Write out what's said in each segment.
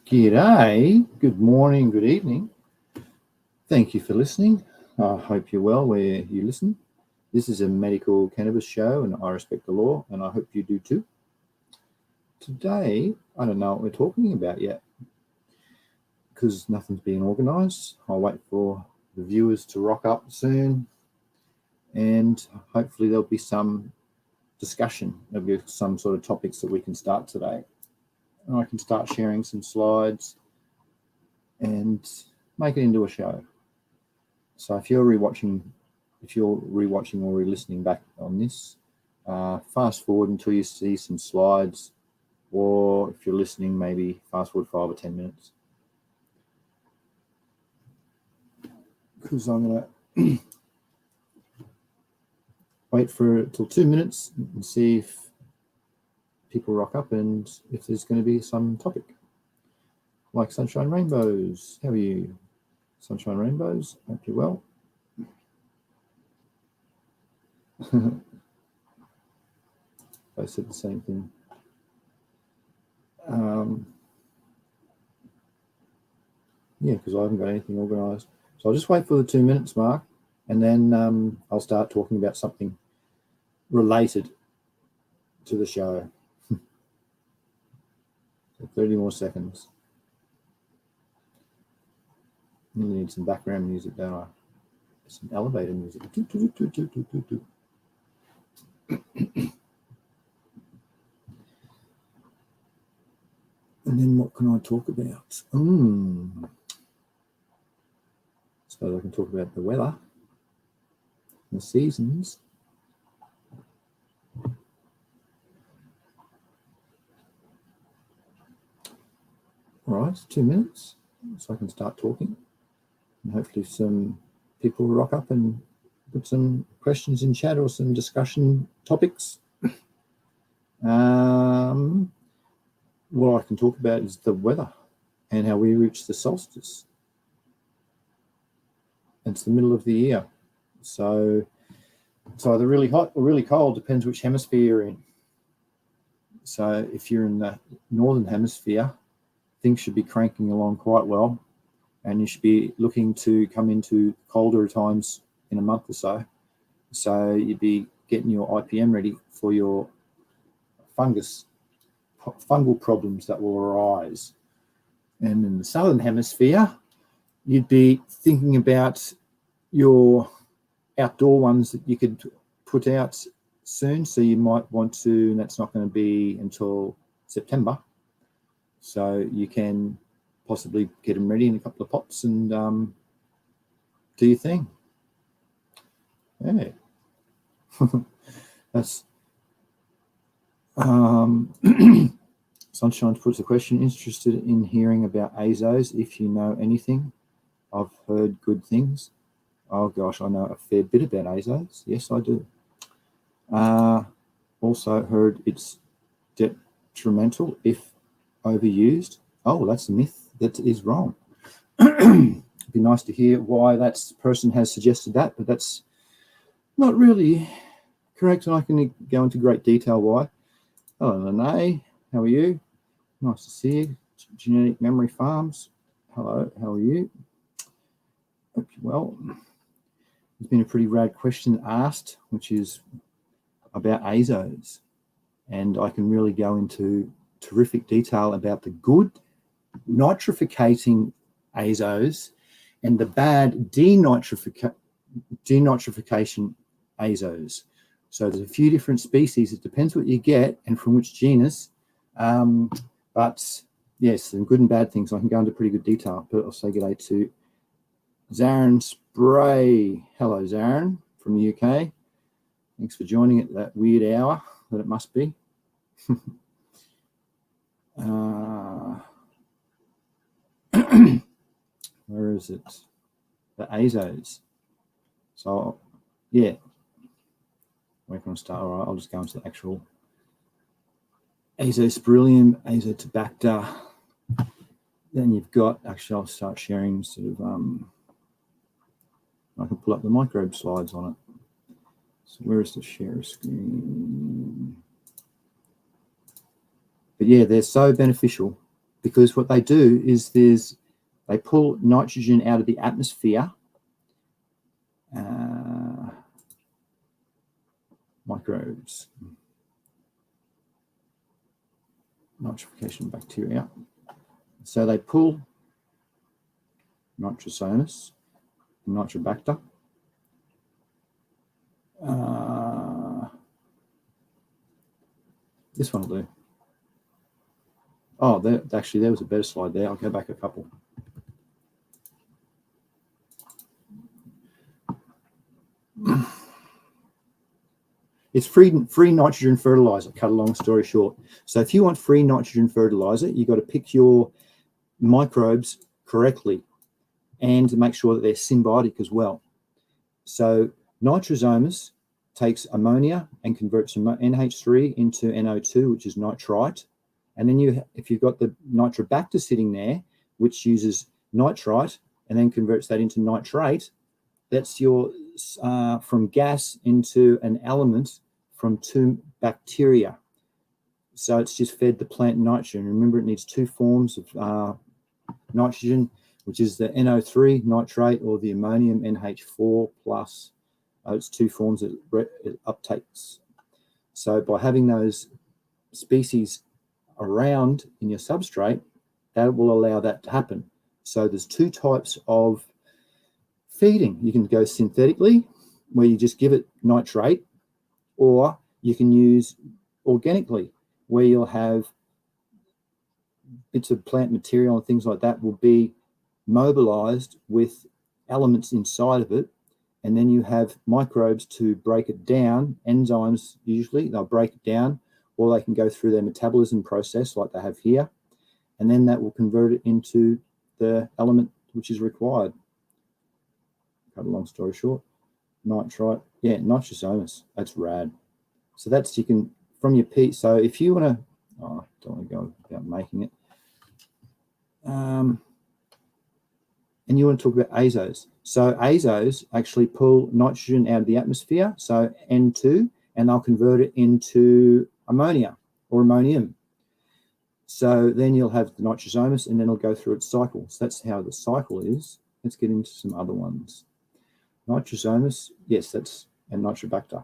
G'day, good morning, good evening. Thank you for listening. I hope you're well where you listen. This is a medical cannabis show and I respect the law and I hope you do too. Today, I don't know what we're talking about yet because nothing's being organised. I'll wait for the viewers to rock up soon and hopefully there'll be some discussion of some sort of topics that we can start today. And I can start sharing some slides and make it into a show. So if you're rewatching or re-listening back on this, fast forward until you see some slides, or if you're listening, maybe fast forward 5 or 10 minutes. Because I'm going to wait for till 2 minutes and see if people rock up and if there's going to be some topic. Like Sunshine Rainbows. How are you? Sunshine Rainbows, hope you're well. I said the same thing. Yeah, because I haven't got anything organised. So I'll just wait for the 2 minutes mark and then I'll start talking about something related to the show. So 30 more seconds. I need some background music, don't I? Some elevator music. And then what can I talk about? Suppose I can talk about the weather, the seasons. All right, 2 minutes, so I can start talking. And hopefully some people will rock up and put some questions in chat or some discussion topics. What I can talk about is the weather and how we reach the solstice. It's the middle of the year. So it's either really hot or really cold, depends which hemisphere you're in. So if you're in the northern hemisphere, things should be cranking along quite well. And you should be looking to come into colder times in a month or so. So you'd be getting your IPM ready for your fungal problems that will arise. And in the southern hemisphere, you'd be thinking about your outdoor ones that you could put out soon. So you might want to, and that's not going to be until September. So you can possibly get them ready in a couple of pots and do your thing. Yeah. That's Sunshine puts a question, interested in hearing about azos, if you know anything. I've heard good things. Oh gosh, I know a fair bit about azos. Yes, I do. Also heard it's detrimental if overused. Oh, that's a myth. That is wrong. It'd be nice to hear why that person has suggested that, but that's not really correct, and I can go into great detail why. Hello, Lene. How are you? Nice to see you. Genetic Memory Farms. Hello, how are you? Hope you're well. There's been a pretty rad question asked, which is about azos, and I can really go into terrific detail about the good nitrificating azos and the bad denitrification azos. So there's a few different species. It depends what you get and from which genus. But yes, some good and bad things. I can go into pretty good detail. But I'll say good day to Zarin Spray. Hello, Zarin from the UK. Thanks for joining at that weird hour that it must be. Where is it? The azos. So, yeah. Where can I start? All right, I'll just go into the actual azospirillum, azotobacter. Then you've got, actually, I'll start sharing sort of, I can pull up the microbe slides on it. So where is the share screen? But yeah, they're so beneficial because what they do is they pull nitrogen out of the atmosphere. Microbes, nitrification bacteria. So they pull nitrosomus, nitrobacter. This one will do. Oh, there was a better slide there. I'll go back a couple. It's free nitrogen fertilizer, cut a long story short. So if you want free nitrogen fertilizer, you've got to pick your microbes correctly and to make sure that they're symbiotic as well. So nitrosomus takes ammonia and converts NH3 into NO2, which is nitrite. And then if you've got the nitrobacter sitting there, which uses nitrite and then converts that into nitrate, that's your from gas into an element from two bacteria. So it's just fed the plant nitrogen. Remember, it needs two forms of nitrogen, which is the NO3 nitrate or the ammonium NH4 plus. It's two forms that it uptakes. So by having those species around in your substrate, that will allow that to happen. So there's two types of feeding. You can go synthetically, where you just give it nitrate, or you can use organically, where you'll have bits of plant material and things like that will be mobilized with elements inside of it, and then you have microbes to break it down. Enzymes, usually, they'll break it down, or they can go through their metabolism process like they have here, and then that will convert it into the element which is required. Cut a long story short, nitrite, yeah, nitrosomus, that's rad. So that's, you can, from your piece, so if you want to, oh, I don't want to go about making it. And you want to talk about azos. So azos actually pull nitrogen out of the atmosphere, so N2, and they'll convert it into ammonia or ammonium. So then you'll have the nitrosomus, and then it'll go through its cycle. So that's how the cycle is. Let's get into some other ones. Nitrosomus, yes, that's a nitrobacter.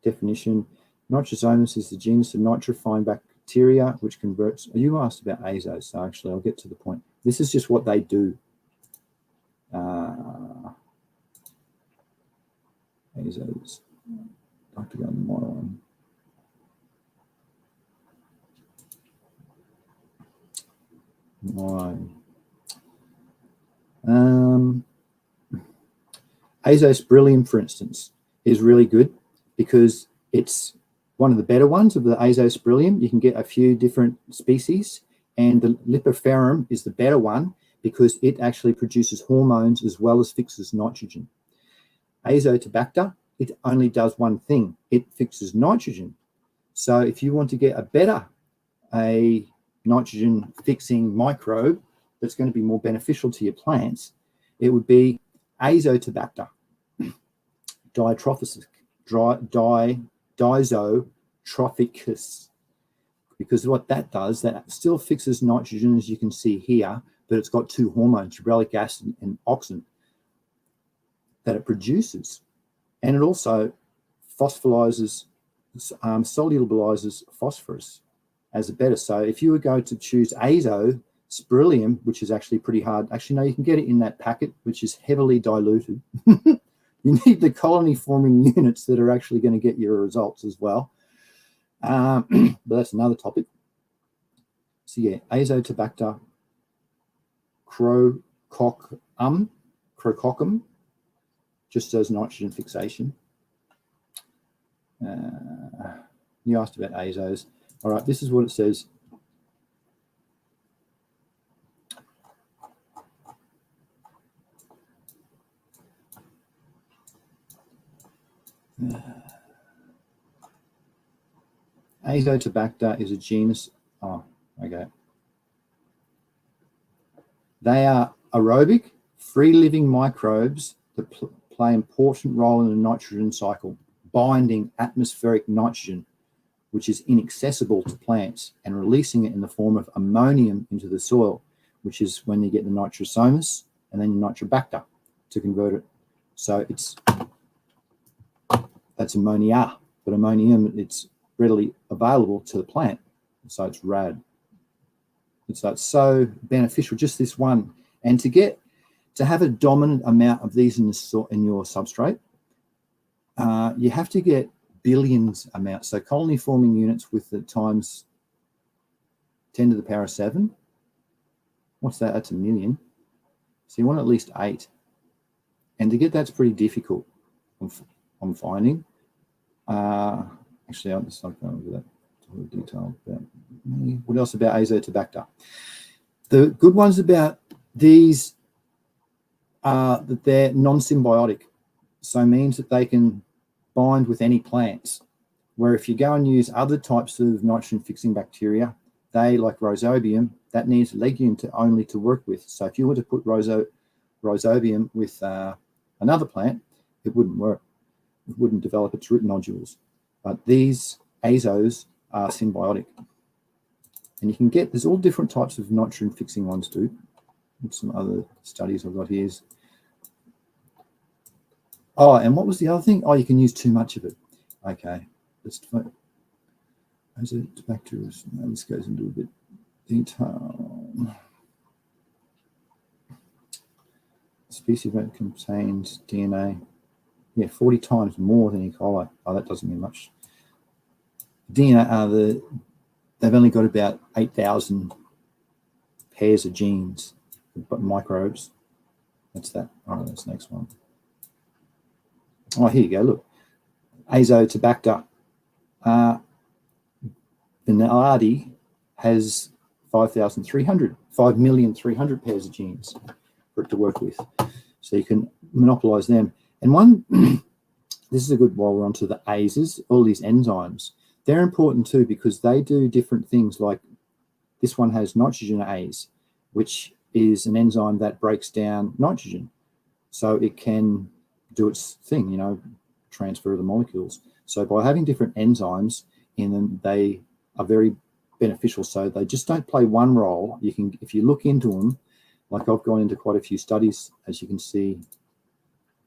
Definition, nitrosomus is the genus of nitrifying bacteria which converts, you asked about azos, so actually I'll get to the point. This is just what they do. Azos, I have to go on the model one. Azosperlium, for instance, is really good because it's one of the better ones of the azosperlium. You can get a few different species, and the lipoferrum is the better one because it actually produces hormones as well as fixes nitrogen. Azotobacter, it only does one thing. It fixes nitrogen. So if you want to get a nitrogen fixing microbe that's going to be more beneficial to your plants, it would be Azotobacter dizotrophicus, because what that does, that still fixes nitrogen, as you can see here, but it's got two hormones, gibberellic acid and auxin, that it produces, and it also phosphorylizes, solubilizes phosphorus as a better. So if you were going to choose azosperlium, which is actually pretty hard, actually no, you can get it in that packet, which is heavily diluted. You need the colony forming units that are actually going to get your results as well. But that's another topic. So yeah, Azotobacter crococcum just does nitrogen fixation. You asked about azos. All right, this is what it says. Azotobacter is a genus. Oh, okay. They are aerobic, free-living microbes that play an important role in the nitrogen cycle, binding atmospheric nitrogen. which is inaccessible to plants, and releasing it in the form of ammonium into the soil, which is when you get the nitrosomas and then nitrobacter to convert it. So that's ammonia, but ammonium, it's readily available to the plant. So it's rad. So it's so beneficial, just this one. And to have a dominant amount of these in your substrate, you have to get billions amounts. So colony forming units with the times 10 to the power of 7. What's that? That's a million. So you want at least 8. And to get that's pretty difficult, I'm finding. Actually, I'm just not going over that detail about me. What else about Azotobacter? The good ones about these are that they're non-symbiotic. So it means that they can bind with any plants. Where if you go and use other types of nitrogen-fixing bacteria, they, like Rhizobium, that needs legume only to work with. So if you were to put Rhizobium with another plant, it wouldn't work. It wouldn't develop its root nodules. But these azos are symbiotic. And you can get, there's all different types of nitrogen-fixing ones too. And some other studies I've got here. Oh, and what was the other thing? Oh, you can use too much of it. Okay. Let's Azotobacter. No, this goes into a bit detail. Species that contains DNA. Yeah, 40 times more than E. coli. Oh, that doesn't mean much. DNA they've only got about 8,000 pairs of genes, but microbes. That's that. All right, that's the next one. Oh, here you go. Look, Azotobacter. Vinaladi has 5,300 pairs of genes for it to work with. So you can monopolize them. And one, this is a good, while we're onto the ASEs, all these enzymes, they're important too because they do different things. Like this one has nitrogenase, which is an enzyme that breaks down nitrogen. So it can do its thing, transfer the molecules. So by having different enzymes in them, they are very beneficial. So they just don't play one role. You can, if you look into them, like I've gone into quite a few studies, as you can see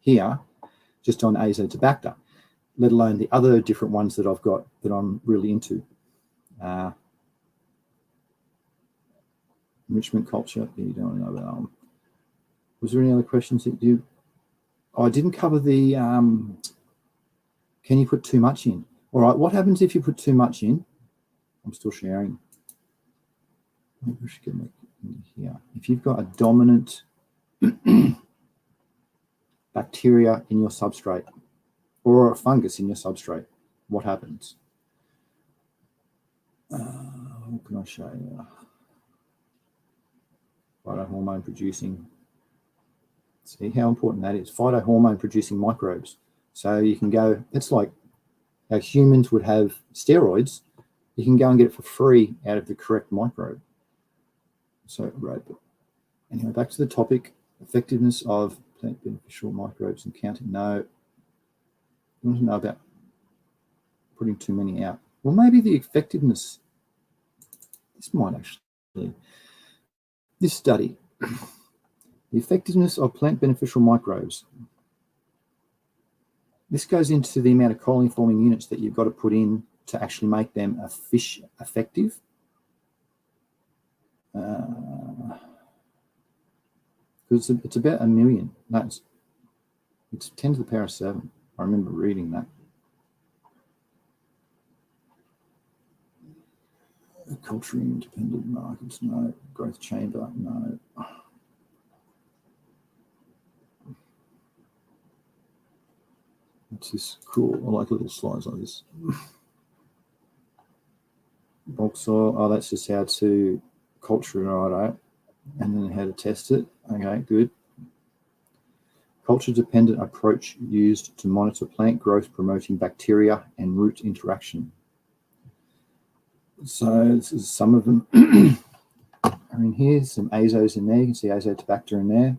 here, just on Azotobacter, let alone the other different ones that I've got that I'm really into. Enrichment culture, you don't know about. Was there any other questions that you? Oh, I didn't cover the. Can you put too much in? All right. What happens if you put too much in? I'm still sharing. Maybe we should get here. If you've got a dominant bacteria in your substrate or a fungus in your substrate, what happens? What can I show you? Phytohormone producing. See how important that is. Phytohormone producing microbes. So you can go, it's like how humans would have steroids. You can go and get it for free out of the correct microbe. So, right. But anyway, back to the topic, effectiveness of plant beneficial microbes and counting. No. You want to know about putting too many out. Well, maybe the effectiveness, this might actually, this study, the effectiveness of plant beneficial microbes. This goes into the amount of colony forming units that you've got to put in to actually make them effective. Because it's about 1 million. No, it's 10 to the power of 7. I remember reading that. Culturally independent markets, no. Growth chamber, no. It's this cool. I like little slides like this. Bulk soil. Oh, that's just how to culture it, right? And then how to test it. Okay, good. Culture-dependent approach used to monitor plant growth, promoting bacteria and root interaction. So this is some of them are in here. Some azos in there. You can see Azotobacter in there.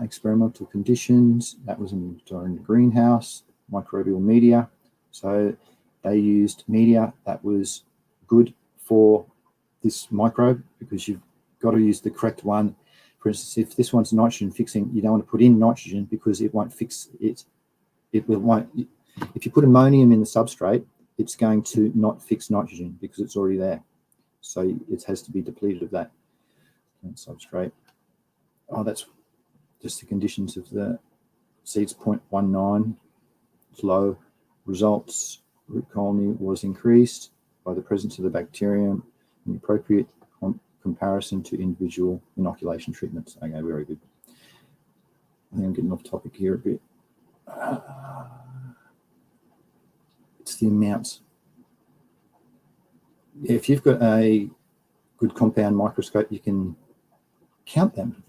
Experimental conditions. That was during the greenhouse. Microbial media. So they used media that was good for this microbe, because you've got to use the correct one. For instance, if this one's nitrogen fixing, you don't want to put in nitrogen because it won't fix it. Won't. If you put ammonium in the substrate, it's going to not fix nitrogen because it's already there. So it has to be depleted of that substrate. Oh, that's just the conditions of the seeds. 0.19, it's low. Results, root colony was increased by the presence of the bacterium in the appropriate comparison to individual inoculation treatments. Okay, very good. I think I'm getting off topic here a bit. It's the amounts. If you've got a good compound microscope, you can count them.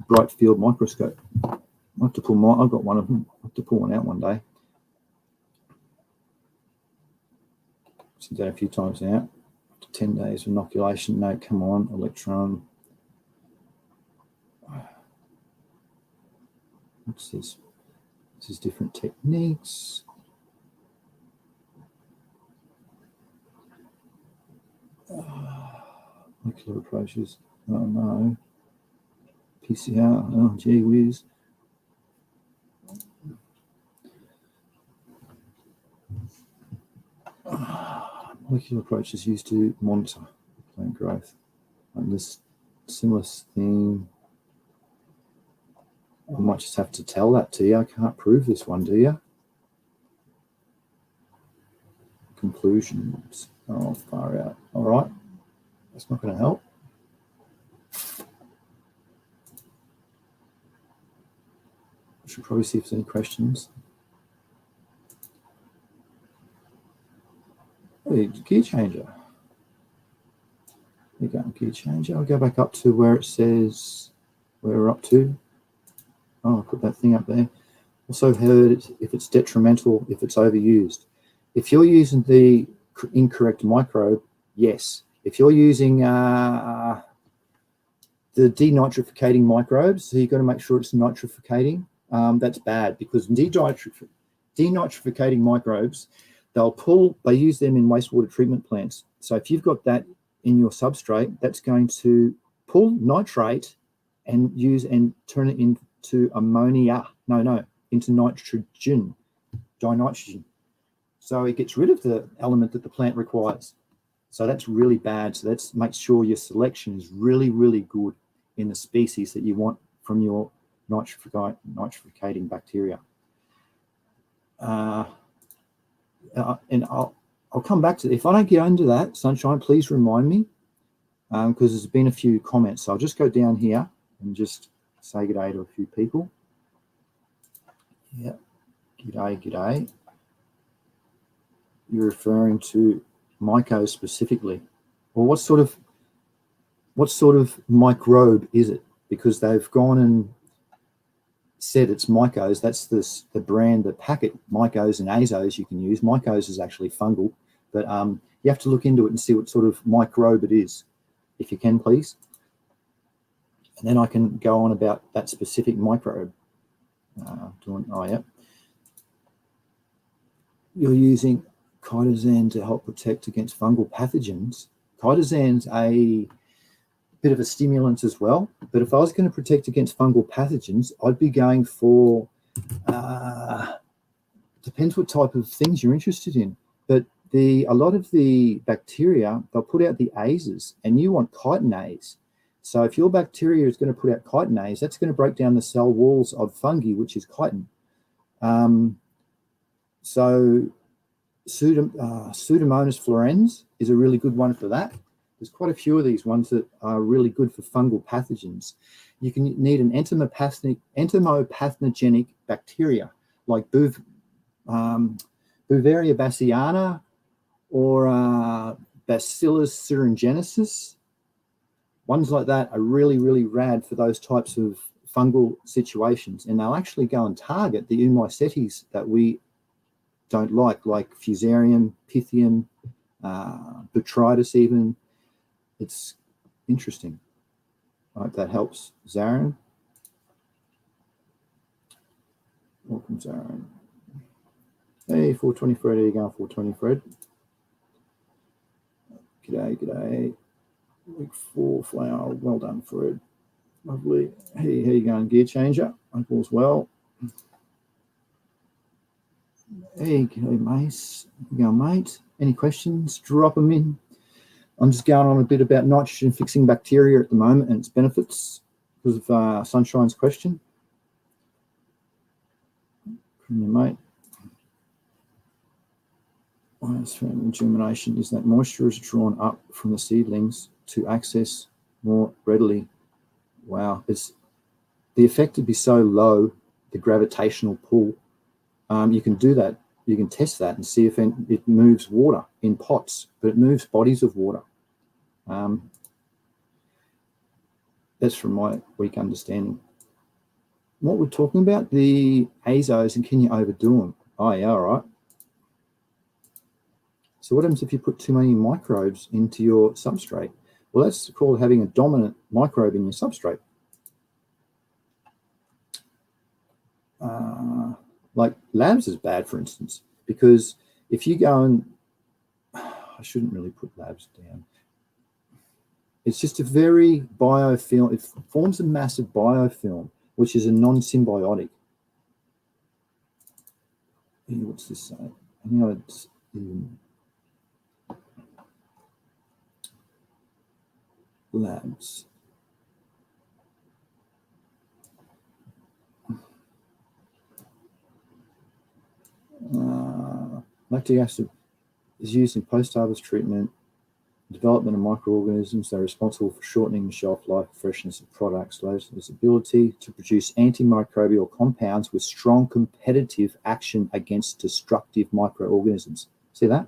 Bright field microscope. I'll have to pull I've got one of them. I'll have to pull one out one day. I've done a few times now. 10 days of inoculation. No, come on, electron. What's this? This is different techniques. Molecular approaches. Oh no. PCR. Oh, gee whiz. Molecular approaches used to monitor plant growth. And this similar thing. I might just have to tell that to you. I can't prove this one, do you? Conclusions. Oh, far out. All right. That's not going to help. I should probably see if there's any questions. Oh, gear changer. There you go, gear changer. I'll go back up to where it says where we're up to. Oh, I'll put that thing up there. Also heard if it's detrimental, if it's overused. If you're using the incorrect microbe, yes. If you're using the denitrificating microbes, so you've got to make sure it's nitrificating. That's bad, because denitrificating microbes, they use them in wastewater treatment plants. So if you've got that in your substrate, that's going to pull nitrate and turn it into ammonia. Into nitrogen, dinitrogen. So it gets rid of the element that the plant requires. So that's really bad. So that makes sure your selection is really, really good in the species that you want from your nitrificating bacteria. And I'll come back to it. If I don't get into that, Sunshine, please remind me, because there's been a few comments. So I'll just go down here and just say good day to a few people. Yeah, g'day. You're referring to mycos specifically, or what sort of microbe is it? Because they've gone and said it's mycos. That's the brand, the packet mycos and azos you can use. Mycos is actually fungal, but you have to look into it and see what sort of microbe it is, if you can, please. And then I can go on about that specific microbe. You're using chitosan to help protect against fungal pathogens. Chitosan's a bit of a stimulant as well, but if I was going to protect against fungal pathogens, I'd be going for, depends what type of things you're interested in, but a lot of the bacteria, they'll put out the ases, and you want chitinase. So if your bacteria is going to put out chitinase, that's going to break down the cell walls of fungi, which is chitin. So Pseudomonas fluorescens is a really good one for that. There's quite a few of these ones that are really good for fungal pathogens. You can need an entomopathogenic bacteria like Beauveria bassiana or Bacillus thuringiensis. Ones like that are really, really rad for those types of fungal situations, and they'll actually go and target the Oomycetes that we don't like Fusarium, Pythium, Botrytis even. It's interesting. I hope that helps. Zarin. Welcome, Zarin. Hey, 420 Fred, how you going, 420 Fred? G'day. Week 4 flower, well done, Fred. Lovely. Hey, how you going, gear changer? Hope all's well. Hey, g'day, Mace. How you going, mate? Any questions? Drop them in. I'm just going on a bit about nitrogen fixing bacteria at the moment and its benefits because of Sunshine's question. From your mate. Germination is that moisture is drawn up from the seedlings to access more readily. Wow, the effect would be so low, the gravitational pull. You can do that. You can test that and see if it moves water in pots, but it moves bodies of water. That's from my weak understanding. What we're talking about, the azos, and can you overdo them? Oh, yeah, all right. So what happens if you put too many microbes into your substrate? Well, that's called having a dominant microbe in your substrate. Like labs is bad, for instance, because if you go and I shouldn't really put labs down. It's just a very biofilm. It forms a massive biofilm, which is a non-symbiotic. What's this say? I know it's labs. Lactic acid is used in post-harvest treatment, development of microorganisms that are responsible for shortening the shelf life and freshness of products. Its ability to produce antimicrobial compounds with strong competitive action against destructive microorganisms. See that?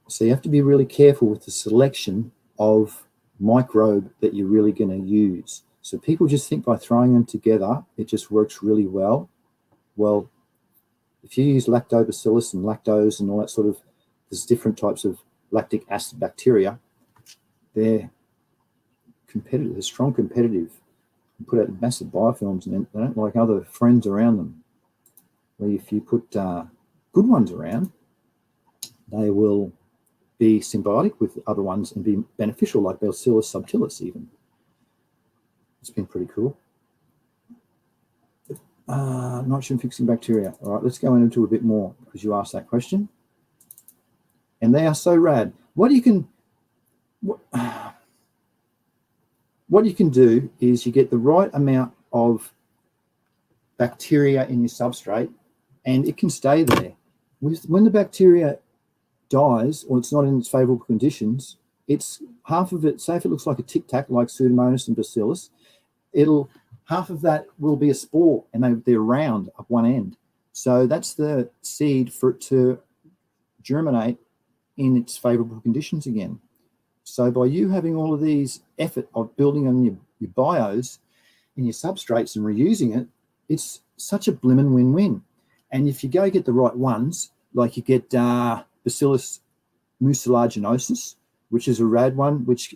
So you have to be really careful with the selection of microbe that you're really going to use. So people just think by throwing them together, it just works really well. Well, if you use lactobacillus and lactose and all that sort of, there's different types of lactic acid bacteria, they're competitive, they're strong competitive, and put out massive biofilms, and they don't like other friends around them. Where if you put good ones around, they will be symbiotic with other ones and be beneficial, like Bacillus subtilis even. It's been pretty cool. Nitrogen fixing bacteria. All right, let's go into a bit more because you asked that question. And they are so rad. What you can do is you get the right amount of bacteria in your substrate, and it can stay there. When the bacteria dies or it's not in its favorable conditions, it's half of it. Say if it looks like a tic tac, like Pseudomonas and Bacillus, half of that will be a spore, and they're round up one end. So that's the seed for it to germinate in its favorable conditions again. So by you having all of these effort of building on your bios and your substrates and reusing it, it's such a blimmin' win-win. And if you go get the right ones, like you get Bacillus mucilaginosus, which is a rad one, which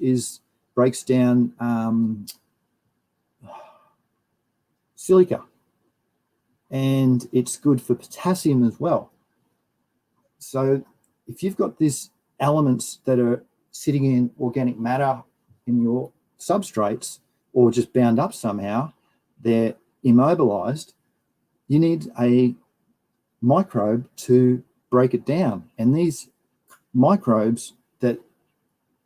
breaks down silica, and it's good for potassium as well. So if you've got these elements that are sitting in organic matter in your substrates or just bound up somehow, they're immobilized, you need a microbe to break it down. And these microbes that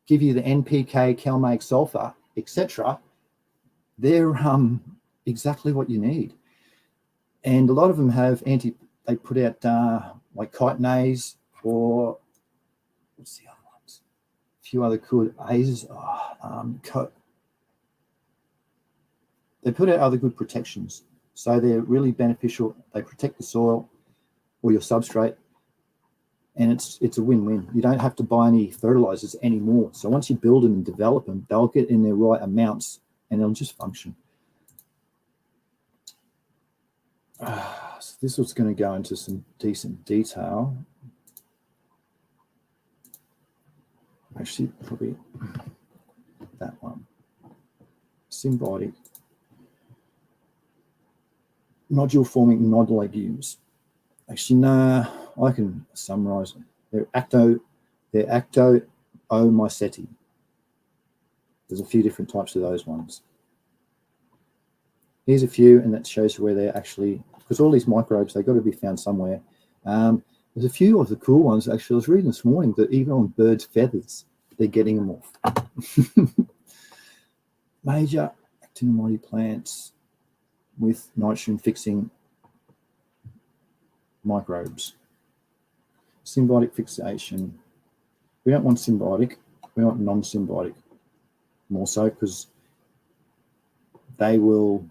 give you the NPK, calmaic sulfur, etc., they're exactly what you need. And a lot of them have they put out like chitinase, or what's the other ones? A few other good azes. They put out other good protections. So they're really beneficial. They protect the soil or your substrate. And it's a win-win. You don't have to buy any fertilizers anymore. So once you build them and develop them, they'll get in their right amounts and they'll just function. So this was going to go into some decent detail. Actually, probably that one. Symbiotic. Nodule-forming nod legumes. Actually, no, I can summarize them. They're actomyceti. There's a few different types of those ones. Here's a few, and that shows you where they're actually, because all these microbes, they've got to be found somewhere. There's a few of the cool ones, actually. I was reading this morning that even on birds' feathers, they're getting them off. Major actinomycete plants with nitrogen-fixing microbes. Symbiotic fixation. We don't want symbiotic. We want non-symbiotic. More so because they will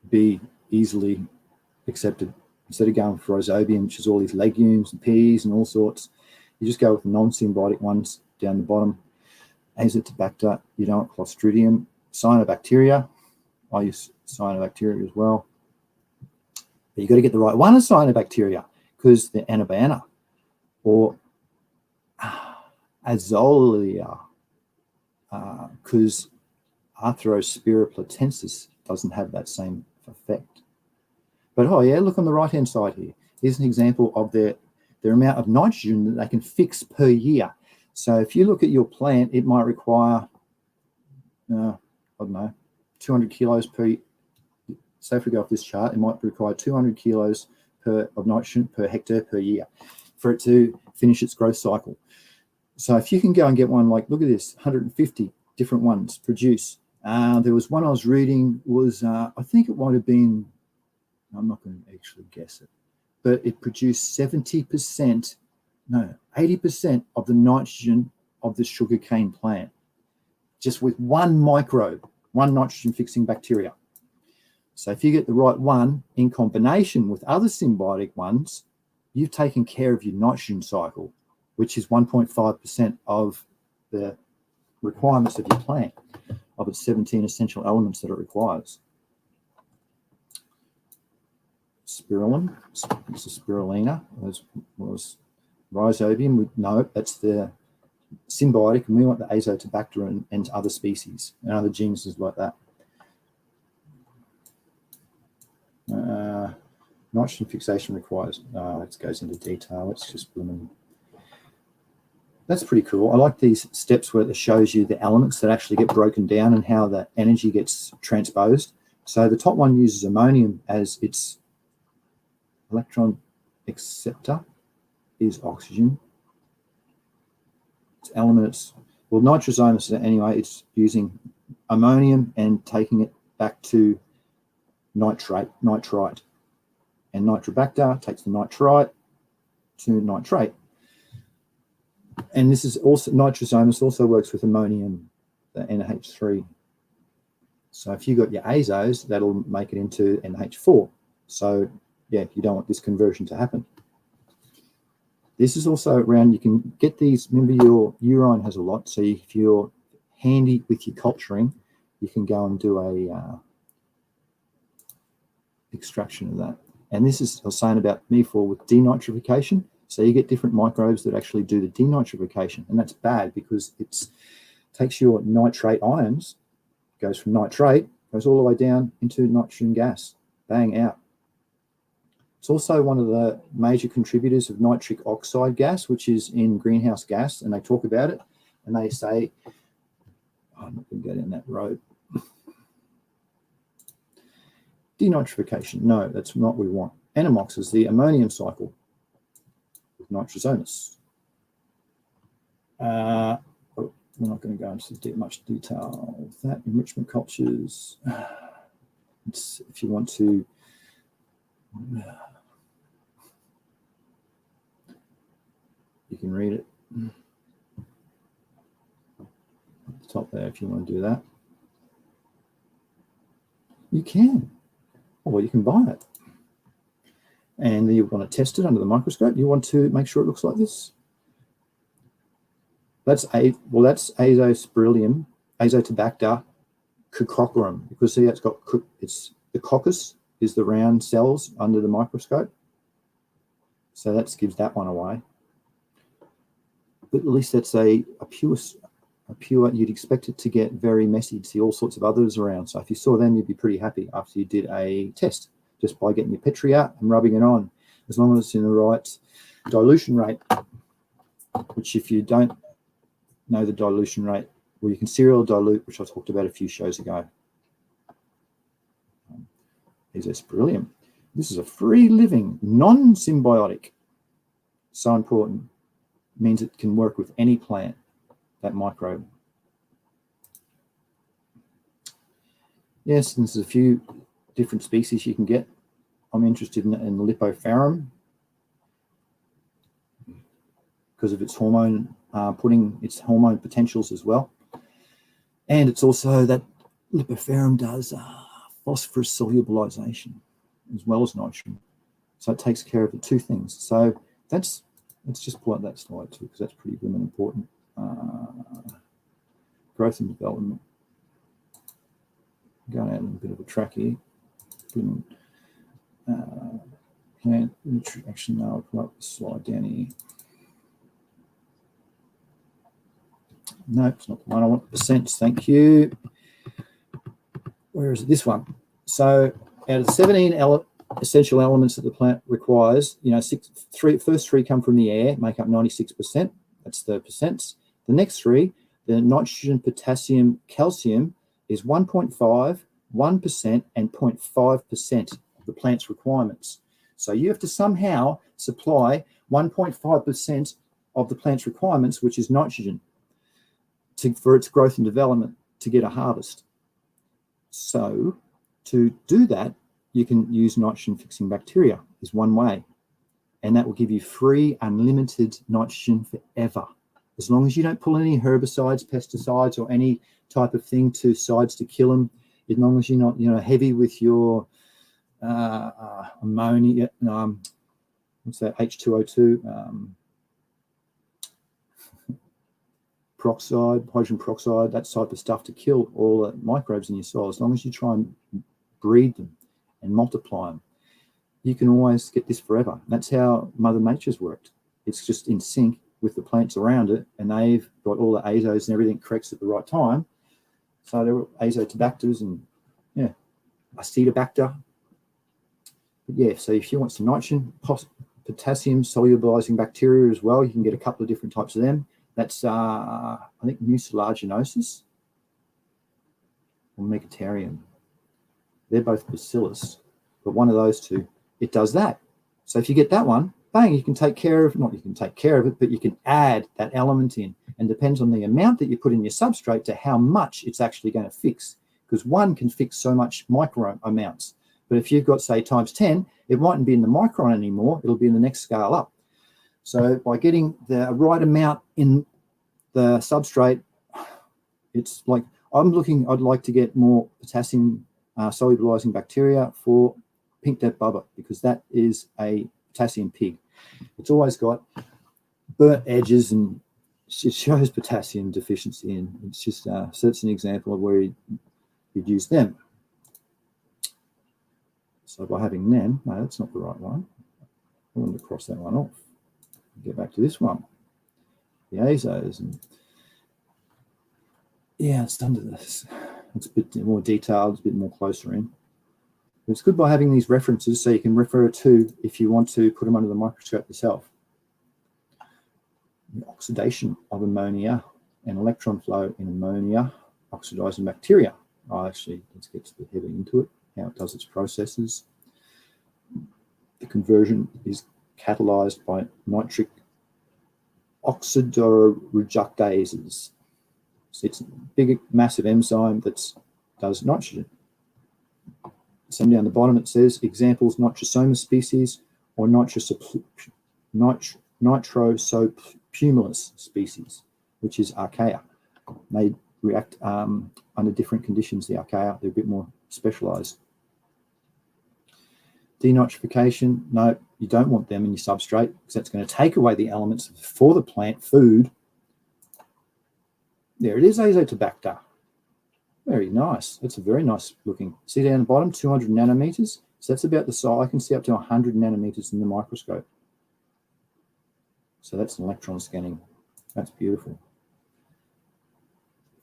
be easily accepted. Instead of going for rhizobium, which is all these legumes and peas and all sorts, you just go with the non-symbiotic ones down the bottom. Azotobacter, you don't want Clostridium. Cyanobacteria, I use cyanobacteria as well. But you've got to get the right one of cyanobacteria because they're anabaena. Or Azolia, because Arthrospira platensis doesn't have that same effect. But oh yeah, look on the right-hand side here. Here's an example of their amount of nitrogen that they can fix per year. So if you look at your plant, it might require, I don't know, 200 kilos per. So if we go off this chart, it might require 200 kilos of nitrogen per hectare per year for it to finish its growth cycle. So if you can go and get one, like, look at this, 150 different ones produce. There was one I was reading was, I think it might have been, I'm not going to actually guess it, but it produced 80% of the nitrogen of the sugarcane plant, just with one microbe, one nitrogen-fixing bacteria. So if you get the right one in combination with other symbiotic ones, you've taken care of your nitrogen cycle, which is 1.5% of the requirements of your plant, of its 17 essential elements that it requires. Spirulum, this is spirulina, as was rhizobium. No, that's the symbiotic, and we want the Azotobacter and other species and other genuses like that. Nitrogen fixation requires, it goes into detail. It's just blooming. That's pretty cool. I like these steps where it shows you the elements that actually get broken down and how the energy gets transposed. So the top one uses ammonium as its electron acceptor, is oxygen. Its elements, well, nitrosomus anyway, it's using ammonium and taking it back to nitrite. And Nitrobacter takes the nitrite to nitrate. And this is also, nitrosomus also works with ammonium, the NH3. So if you've got your azos, that'll make it into NH4. So yeah, you don't want this conversion to happen. This is also around, you can get these, remember your urine has a lot, so if you're handy with your culturing, you can go and do a extraction of that. And this is, I was saying about before with denitrification. So you get different microbes that actually do the denitrification, and that's bad because it takes your nitrate ions, goes from nitrate, goes all the way down into nitrogen gas, bang, out. It's also one of the major contributors of nitric oxide gas, which is in greenhouse gas, and they talk about it, and they say, I'm not going to go down that road. Denitrification, no, that's not what we want. Anammox is the ammonium cycle with nitrosomus. We're not going to go into much detail with that. Enrichment cultures, it's, if you want to, you can read it at the top there if you want to do that. You can. Or you can buy it. And then you want to test it under the microscope. You want to make sure it looks like this. That's Azospirillum, Azotobacter coccorum, because see, it's the coccus is the round cells under the microscope. So that gives that one away. But at least that's a pure pure, you'd expect it to get very messy. You'd see all sorts of others around. So if you saw them, you'd be pretty happy after you did a test, just by getting your Petri out and rubbing it on, as long as it's in the right dilution rate, which if you don't know the dilution rate, well, you can serial dilute, which I talked about a few shows ago. It's brilliant. This is a free living, non-symbiotic. So important. It means it can work with any plant, that microbe. Yes, and there's a few different species you can get. I'm interested in Lipopharum because of its hormone, putting its hormone potentials as well. And it's also that Lipopharum does phosphorus solubilization as well as nitrogen. So it takes care of the two things. So let's just pull out that slide too, because that's pretty good and important. Growth and development. Going out on a bit of a track here. Plant nutrient. Actually, no, I'll pull up the slide down here. No, it's not the one I want. Percents. Thank you. Where is it? This one. So, out of the 17 essential elements that the plant requires, you know, first three come from the air, make up 96%. That's the percents. The next three, the nitrogen, potassium, calcium, is 1.5, 1%, and 0.5% of the plant's requirements. So you have to somehow supply 1.5% of the plant's requirements, which is nitrogen, for its growth and development to get a harvest. So to do that, you can use nitrogen-fixing bacteria is one way, and that will give you free, unlimited nitrogen forever. As long as you don't pull any herbicides, pesticides, or any type of thing to sides to kill them, as long as you're not, you know, heavy with your ammonia, what's that, H2O2, peroxide, hydrogen peroxide, that type of stuff to kill all the microbes in your soil. As long as you try and breed them and multiply them, you can always get this forever. That's how Mother Nature's worked. It's just in sync with the plants around it, and they've got all the azos and everything corrects at the right time. So there were azotobacters and, yeah, acetobacter. But yeah, so if you want some nitrogen, potassium solubilizing bacteria as well, you can get a couple of different types of them. That's, I think, mucilaginosis or megatherium. They're both bacillus, but one of those two, it does that. So if you get that one, bang, you can take care of, not you can take care of it, but you can add that element in, and depends on the amount that you put in your substrate to how much it's actually going to fix, because one can fix so much micro amounts. But if you've got, say, times 10, it mightn't be in the micron anymore, it'll be in the next scale up. So by getting the right amount in the substrate, it's like, I'd like to get more potassium solubilizing bacteria for pink death bubba, because that is a potassium pig. It's always got burnt edges and it shows potassium deficiency, and it's just so it's an example of where you'd use them. So by having them, no, that's not the right one. I wanted to cross that one off. Get back to this one, the azos, and yeah, it's under this. It's a bit more detailed, it's a bit more closer in. But it's good by having these references so you can refer to if you want to put them under the microscope yourself. The oxidation of ammonia and electron flow in ammonia oxidizing bacteria. Actually, let's get to the heavy into it, how it does its processes. The conversion is catalyzed by nitric oxidoreductases. So it's a big, massive enzyme that does nitrogen. So down the bottom it says examples: nitrosoma species or nitrosopumulus species, which is archaea. They react under different conditions. The archaea, they're a bit more specialized. Denitrification, no, you don't want them in your substrate because that's going to take away the elements for the plant food. There it is, Azotobacter. Very nice. That's a very nice looking. See down the bottom, 200 nanometers. So that's about the size. I can see up to 100 nanometers in the microscope. So that's an electron scanning. That's beautiful.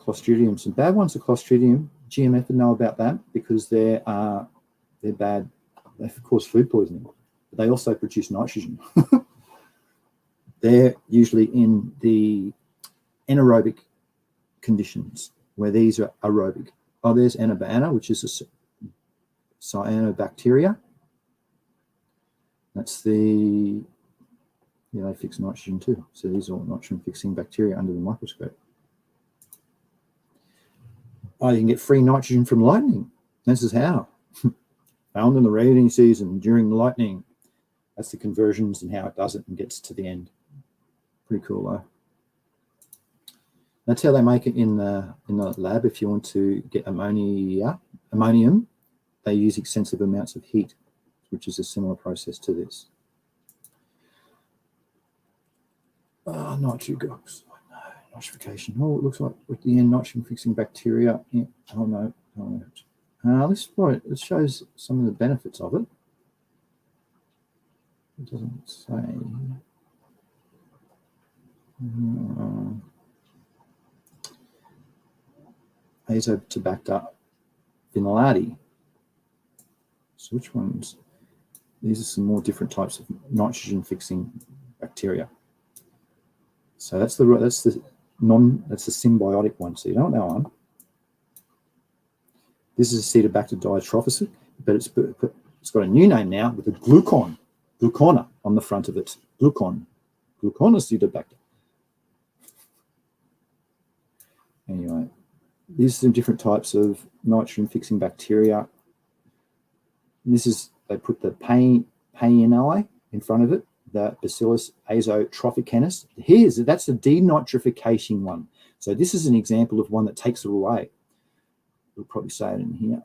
Clostridium. Some bad ones are Clostridium. GMF would know about that because they're bad. They cause food poisoning, but they also produce nitrogen. They're usually in the anaerobic conditions where these are aerobic. Oh, there's MedCanna, which is a cyanobacteria. That's the, yeah, they fix nitrogen too. So these are all nitrogen fixing bacteria under the microscope. Oh, you can get free nitrogen from lightning. This is how. Found in the rainy season during the lightning. That's the conversions and how it does it and gets to the end. Pretty cool though. That's how they make it in the lab. If you want to get ammonium, they use extensive amounts of heat, which is a similar process to this. Nitric oxide, no, nitrification. Oh, it looks like at the end, nitrogen fixing bacteria. Yeah. Oh no, this it shows some of the benefits of it. It doesn't say. Azotobacter vinylati. So which ones? These are some more different types of nitrogen fixing bacteria. So that's the symbiotic one. So you don't know that one. This is Acetobacter diatrophic, but it's got a new name now with a glucona on the front of it. Gluconacetobacter. Anyway, these are some different types of nitrogen fixing bacteria. And this is, they put the paeani in front of it, the Bacillus azotrophicanus. That's the denitrification one. So this is an example of one that takes it away. We'll probably say it in here.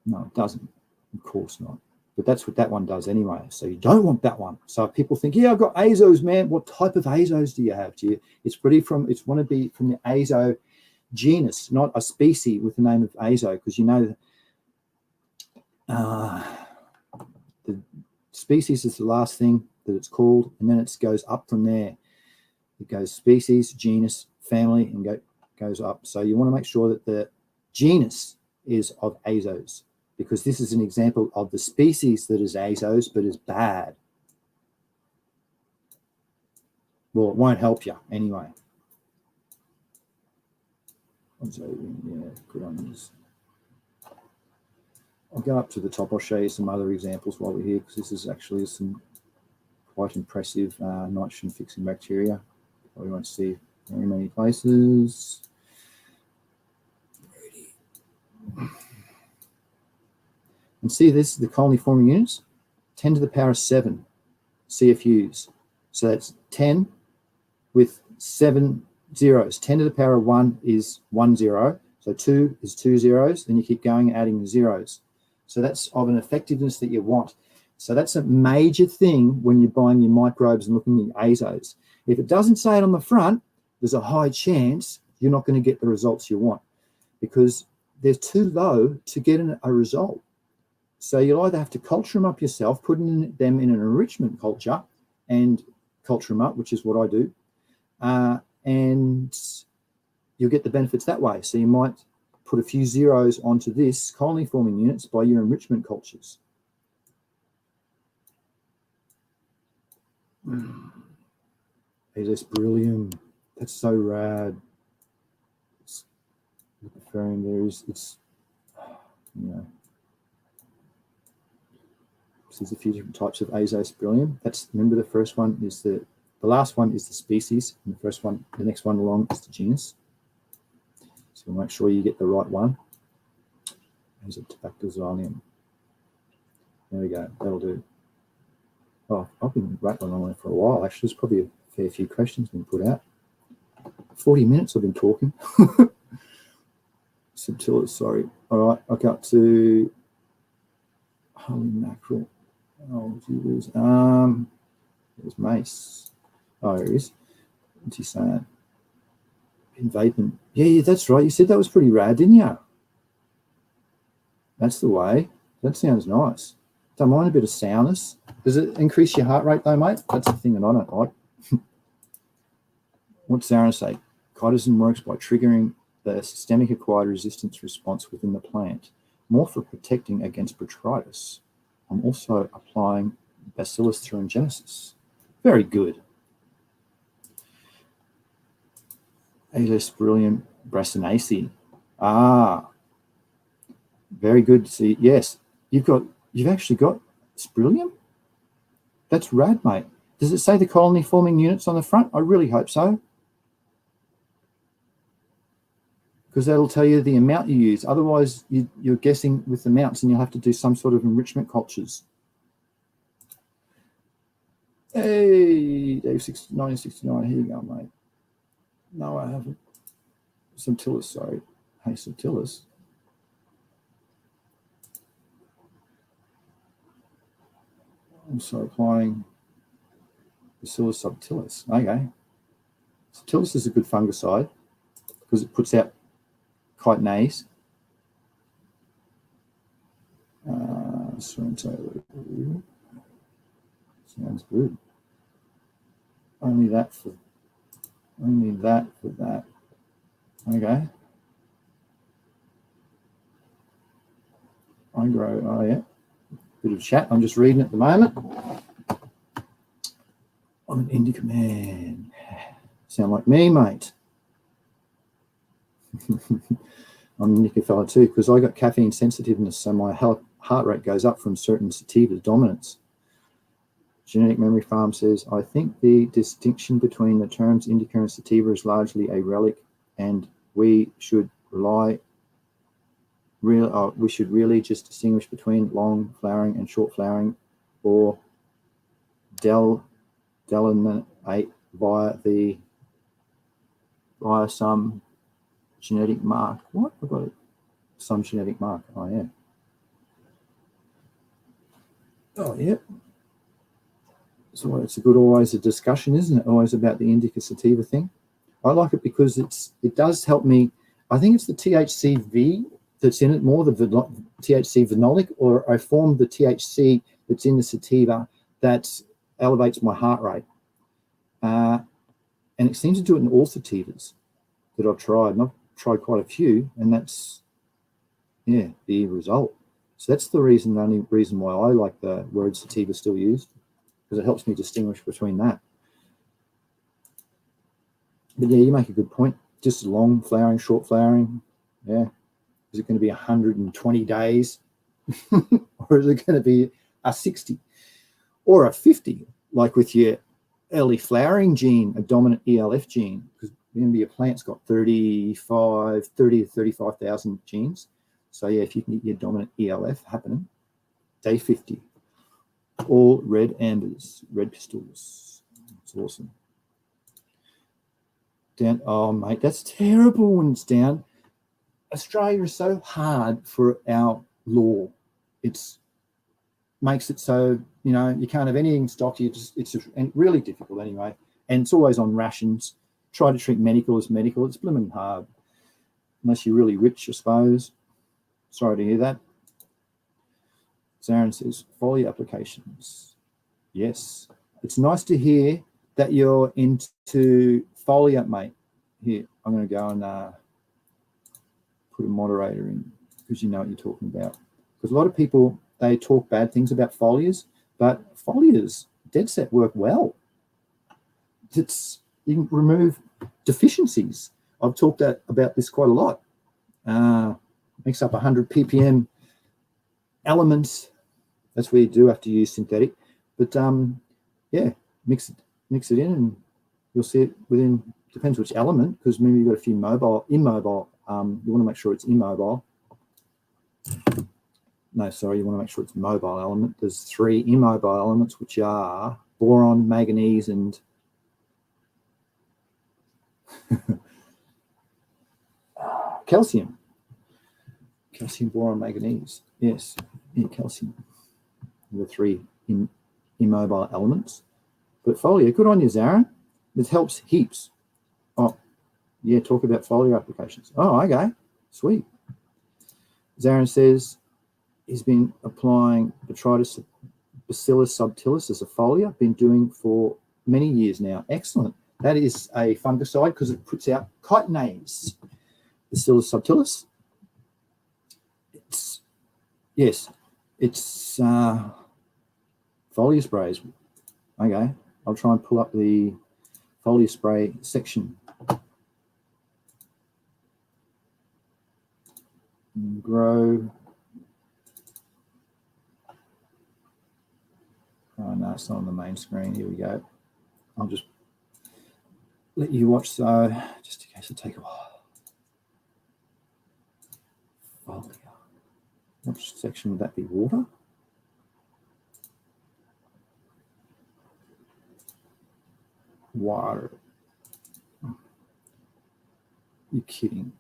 No, it doesn't. Of course not. But that's what that one does anyway. So you don't want that one. So if people think, yeah, I've got azos, man. What type of azos do you have? It's want to be from the azo genus, not a species with the name of azo, because you know the species is the last thing that it's called, and then it goes up from there. It goes species, genus, family, and goes up. So you want to make sure that the genus is of azos, because this is an example of the species that is azos but is bad. Well, it won't help you anyway. Yeah, good on this. I'll go up to the top. I'll show you some other examples while we're here, because this is actually some quite impressive nitrogen fixing bacteria. We won't see very many places. And see this, the colony forming units, 10 to the power of 7 CFUs. So that's 10 with 7 zeros. 10 to the power of 1 is 1 0. So 2 is 2 zeros. Then you keep going, adding the zeros. So that's of an effectiveness that you want. So that's a major thing when you're buying your microbes and looking at your azos. If it doesn't say it on the front, there's a high chance you're not going to get the results you want, because they're too low to get a result. So you'll either have to culture them up yourself, put them in an enrichment culture and culture them up, which is what I do, and you'll get the benefits that way. So you might put a few zeros onto this colony forming units by your enrichment cultures. Aspergillium, that's so rad. It's you know. So there's a few different types of Aspergillium. Remember, the first one is the last one is the species, and the next one along is the genus. So make sure you get the right one. Azotobacter. There we go. That'll do. Oh, I've been rattling on it for a while. Actually, there's probably a fair few questions been put out. 40 minutes I've been talking. Subtilis, sorry. All right, I got to holy mackerel. Oh, geez. There's Mace. Oh, here he is. What's he saying? Invadement. Yeah, that's right. You said that was pretty rad, didn't you? That's the way. That sounds nice. Don't mind a bit of soundness. Does it increase your heart rate though, mate? That's the thing that I don't like. What's Sarah say? Chitosan works by triggering the systemic acquired resistance response within the plant, more for protecting against botrytis. I'm also applying Bacillus thuringiensis. Very good. Alospirillum brassinaceae. Ah, very good to see. Yes, you've actually got spirillum. That's rad, mate. Does it say the colony forming units on the front? I really hope so, because that'll tell you the amount you use. Otherwise, you're guessing with the amounts, and you'll have to do some sort of enrichment cultures. Hey, Dave 1969. Here you go, mate. No, I haven't. Subtilis, sorry. Hey, subtilis. Also applying Bacillus subtilis. Okay. Subtilis is a good fungicide because it puts out chitinase. Sounds good. Only that for that. Okay. I grow, oh yeah. Bit of chat. I'm just reading at the moment. I'm an indica man. Sound like me, mate. I'm an indica fella too, because I got caffeine sensitiveness, so my heart rate goes up from certain sativa dominance. Genetic Memory Farm says, I think the distinction between the terms indica and sativa is largely a relic, and we should really just distinguish between long flowering and short flowering, or delineate via some genetic mark. What? I've got some genetic mark. Oh, yeah. Oh, yeah. So it's always a discussion, isn't it? Always about the indica sativa thing. I like it because it does help me. I think it's the THCV that's in it more, the THC phenolic, or I formed the THC that's in the sativa that elevates my heart rate. And it seems to do it in all sativas that I've tried. And I've tried quite a few, and that's, yeah, the result. So that's the only reason why I like the word sativa still used, because it helps me distinguish between that. But yeah, you make a good point. Just long flowering, short flowering. Yeah. Is it going to be 120 days? Or is it going to be a 60 or a 50, like with your early flowering gene, a dominant ELF gene? Because remember, your plant's got 30 to 35,000 genes. So yeah, if you can get your dominant ELF happening, day 50. All red ambers, red pistils. It's awesome. Down, oh mate, that's terrible when it's down. Australia is so hard for our law. It's makes it so, you know, you can't have anything stocked. It's really difficult anyway. And it's always on rations. Try to treat medical as medical. It's blooming hard. Unless you're really rich, I suppose. Sorry to hear that. Zarin says, foliar applications. Yes. It's nice to hear that you're into foliar, mate. Here, I'm going to go and put a moderator in, because you know what you're talking about. Because a lot of people, they talk bad things about foliars, but foliars, dead set, work well. You can remove deficiencies. I've talked about this quite a lot. Makes up 100 ppm elements. That's where you do have to use synthetic. But yeah, mix it in, and you'll see it within, depends which element, because maybe you've got a few immobile. You want to make sure it's immobile. No, sorry, you want to make sure it's mobile element. There's 3 immobile elements, which are boron, manganese, and calcium. Calcium, boron, manganese. Yes, yeah, calcium. The 3 immobile elements. But foliar, good on you, Zarin. It helps heaps. Oh, yeah, talk about foliar applications. Oh, okay, sweet. Zarin says he's been applying Botrytis Bacillus subtilis as a foliar, been doing for many years now. Excellent. That is a fungicide because it puts out chitinase, Bacillus subtilis. It's foliar sprays. Okay, I'll try and pull up the foliar spray section. Grow. Oh no, it's not on the main screen. Here we go. I'll just let you watch, so just in case it take a while. Foliar. Which section would that be? Water? Water. You're kidding.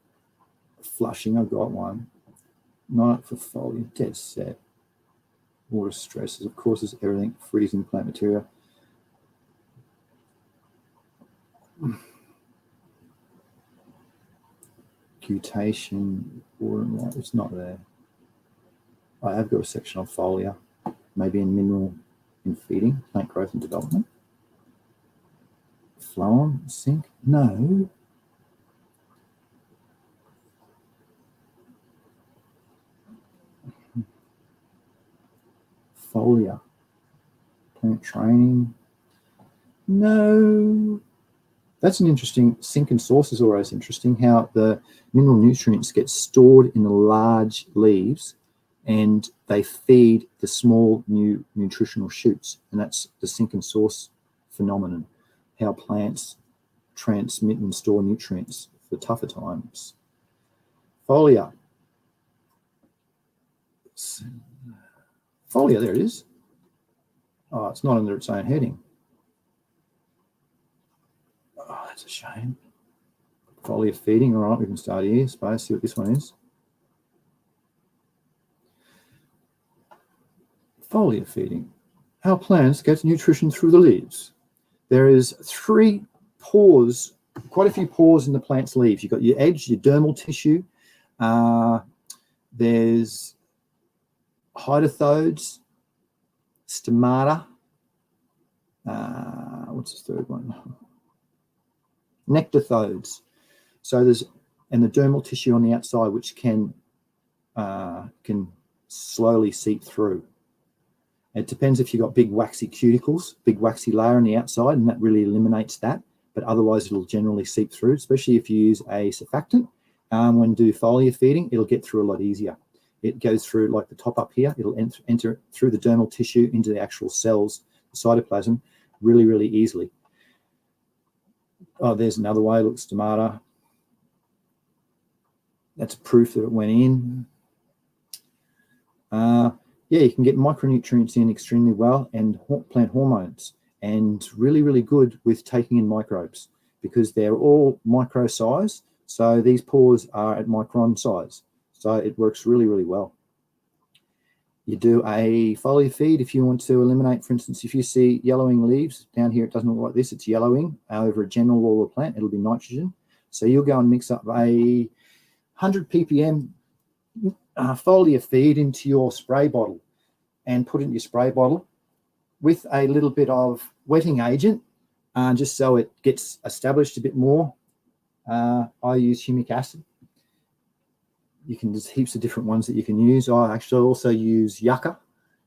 Flushing, I've got one. Not for foliar, dead set. Water stresses, of course, is everything. Freezing plant material. Cutation, water and light, it's not there. I have got a section on foliar, maybe in mineral in feeding, plant growth and development. Phloem, zinc, no. Foliar, plant training, no. That's an interesting, sink and source is always interesting, how the mineral nutrients get stored in the large leaves and they feed the small new nutritional shoots. And that's the sink and source phenomenon, how plants transmit and store nutrients for tougher times. Foliar. Foliar, there it is. Oh, it's not under its own heading. Oh, that's a shame. Foliar feeding. All right, we can start here. I suppose, see what this one is. Foliar feeding. How plants get nutrition through the leaves. There is 3 pores, quite a few pores in the plant's leaves. You've got your edge, your dermal tissue. There's hydrothodes, stomata. What's the third one? Nectothodes. So there's, and the dermal tissue on the outside, which can slowly seep through. It depends if you've got big waxy cuticles, big waxy layer on the outside, and that really eliminates that. But otherwise, it'll generally seep through, especially if you use a surfactant. When you do foliar feeding, it'll get through a lot easier. It goes through, like the top up here, it'll enter through the dermal tissue into the actual cells, the cytoplasm, really, really easily. Oh, there's another way. Look, stomata. That's proof that it went in. Yeah, you can get micronutrients in extremely well, and plant hormones, and really, really good with taking in microbes because they're all micro size. So these pores are at micron size. So it works really, really well. You do a foliar feed if you want to eliminate, for instance, if you see yellowing leaves down here, it doesn't look like this, it's yellowing over a general wall of the plant, it'll be nitrogen. So you'll go and mix up a 100 ppm foliar feed into your spray bottle and put it in your spray bottle with a little bit of wetting agent, just so it gets established a bit more. I use humic acid. You can, there's heaps of different ones that you can use. I actually also use yucca,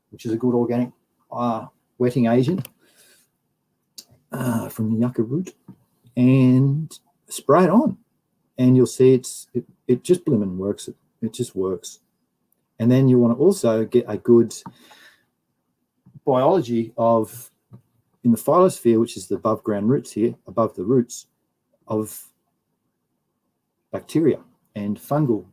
which is a good organic wetting agent from the yucca root, and spray it on, and you'll see it just blooming works. It just works. And then you want to also get a good biology of, in the phyllosphere, which is the above ground roots here, above the roots, of bacteria and fungal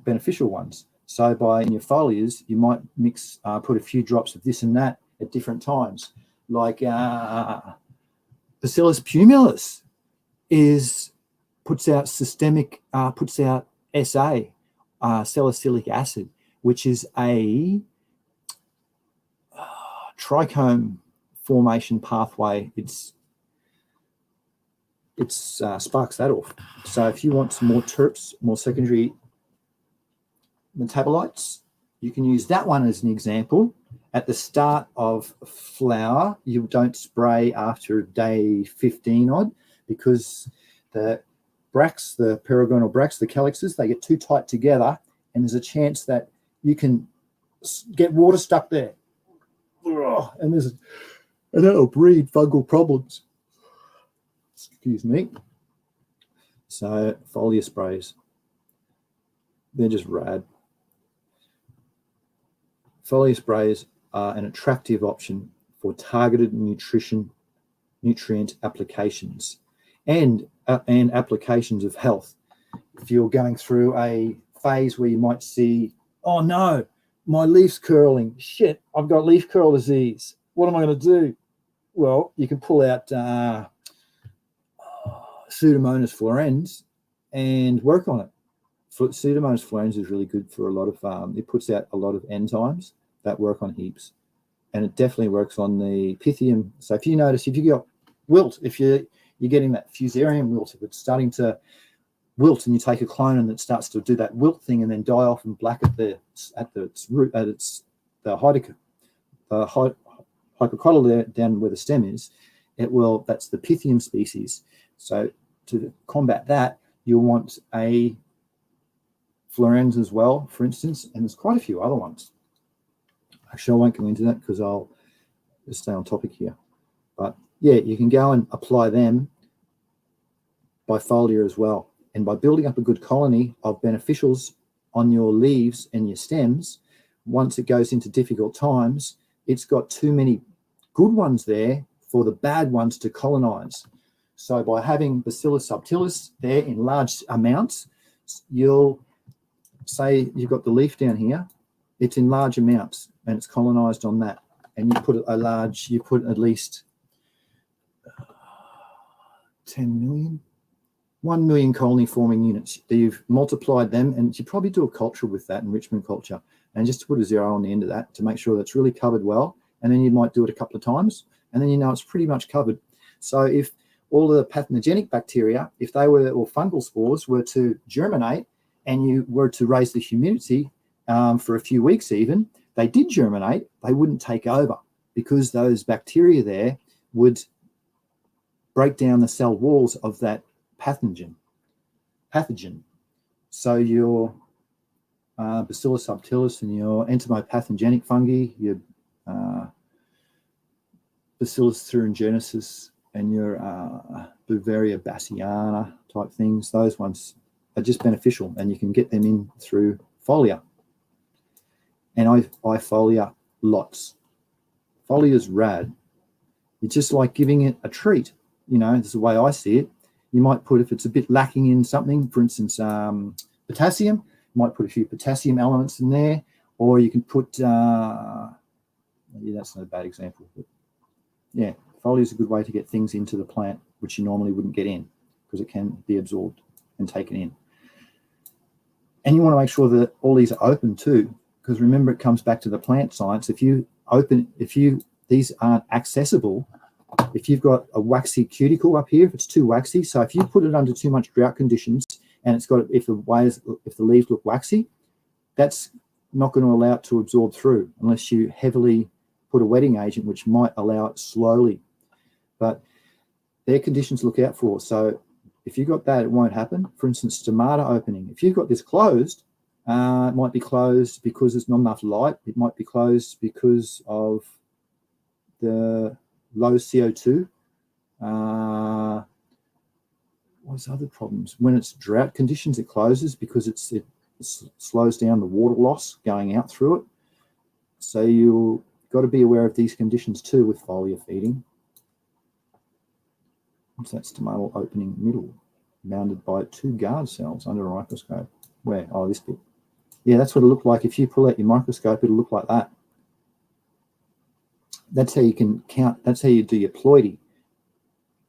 beneficial ones. So in your foliars, you might mix, put a few drops of this and that at different times. Like Bacillus pumilus puts out systemic, puts out SA, salicylic acid, which is a trichome formation pathway. It sparks that off. So if you want some more terps, more secondary metabolites, you can use that one as an example, At the start of flower, you don't spray after day 15 odd, because the bracts, the perigonal bracts, the calyxes, they get too tight together, and there's a chance that you can get water stuck there, and that'll breed fungal problems. Excuse me. So foliar sprays, they're just rad. Foliar sprays are an attractive option for targeted nutrient applications and applications of health. If you're going through a phase where you might see, oh no, my leaf's curling. Shit, I've got leaf curl disease. What am I going to do? Well, you can pull out Pseudomonas fluorescens and work on it. Pseudomonas fluorescens is really good for a lot of, it puts out a lot of enzymes that work on heaps. And it definitely works on the Pythium. So if you notice, if you got wilt, if you're getting that Fusarium wilt, if it's starting to wilt and you take a clone and it starts to do that wilt thing and then die off and black at the root, at its the hypocotyl there down where the stem is, that's the Pythium species. So to combat that, you'll want a fluorescens as well, for instance, and there's quite a few other ones. Actually, I won't go into that because I'll just stay on topic here. But yeah, you can go and apply them by foliar as well. And by building up a good colony of beneficials on your leaves and your stems, once it goes into difficult times, it's got too many good ones there for the bad ones to colonize. So by having Bacillus subtilis there in large amounts, you'll say you've got the leaf down here, it's in large amounts and it's colonized on that. And you put at least 10 million, 1 million colony forming units. You've multiplied them, and you probably do a culture with that, enrichment culture, and just to put a 0 on the end of that to make sure that's really covered well. And then you might do it a couple of times, and then you know it's pretty much covered. So if all the pathogenic bacteria, if they were, or fungal spores were to germinate, and you were to raise the humidity for a few weeks even, they did germinate, they wouldn't take over, because those bacteria there would break down the cell walls of that pathogen. So your Bacillus subtilis and your entomopathogenic fungi, your Bacillus thuringiensis and your Bavaria bassiana type things, those ones are just beneficial, and you can get them in through foliar. And I foliar lots. Foliar's rad. It's just like giving it a treat. You know, this is the way I see it. You might put, if it's a bit lacking in something, for instance, potassium, you might put a few potassium elements in there, or you can put, yeah, that's not a bad example, but yeah, foliar is a good way to get things into the plant which you normally wouldn't get in, because it can be absorbed and taken in. And you want to make sure that all these are open too, because remember, it comes back to the plant science. These aren't accessible, if you've got a waxy cuticle up here, if it's too waxy, so if you put it under too much drought conditions and it's got, if the leaves look waxy, that's not going to allow it to absorb through unless you heavily put a wetting agent, which might allow it slowly. But they're conditions to look out for. So if you've got that, it won't happen. For instance, stomata opening. If you've got this closed, it might be closed because there's not enough light. It might be closed because of the low CO2. What's other problems? When it's drought conditions, it closes because it slows down the water loss going out through it. So you've got to be aware of these conditions too with foliar feeding. What's that stomatal opening middle, bounded by 2 guard cells under a microscope? Where? Oh, this bit. Yeah, that's what it looked like. If you pull out your microscope, it'll look like that. That's how you can count. That's how you do your ploidy.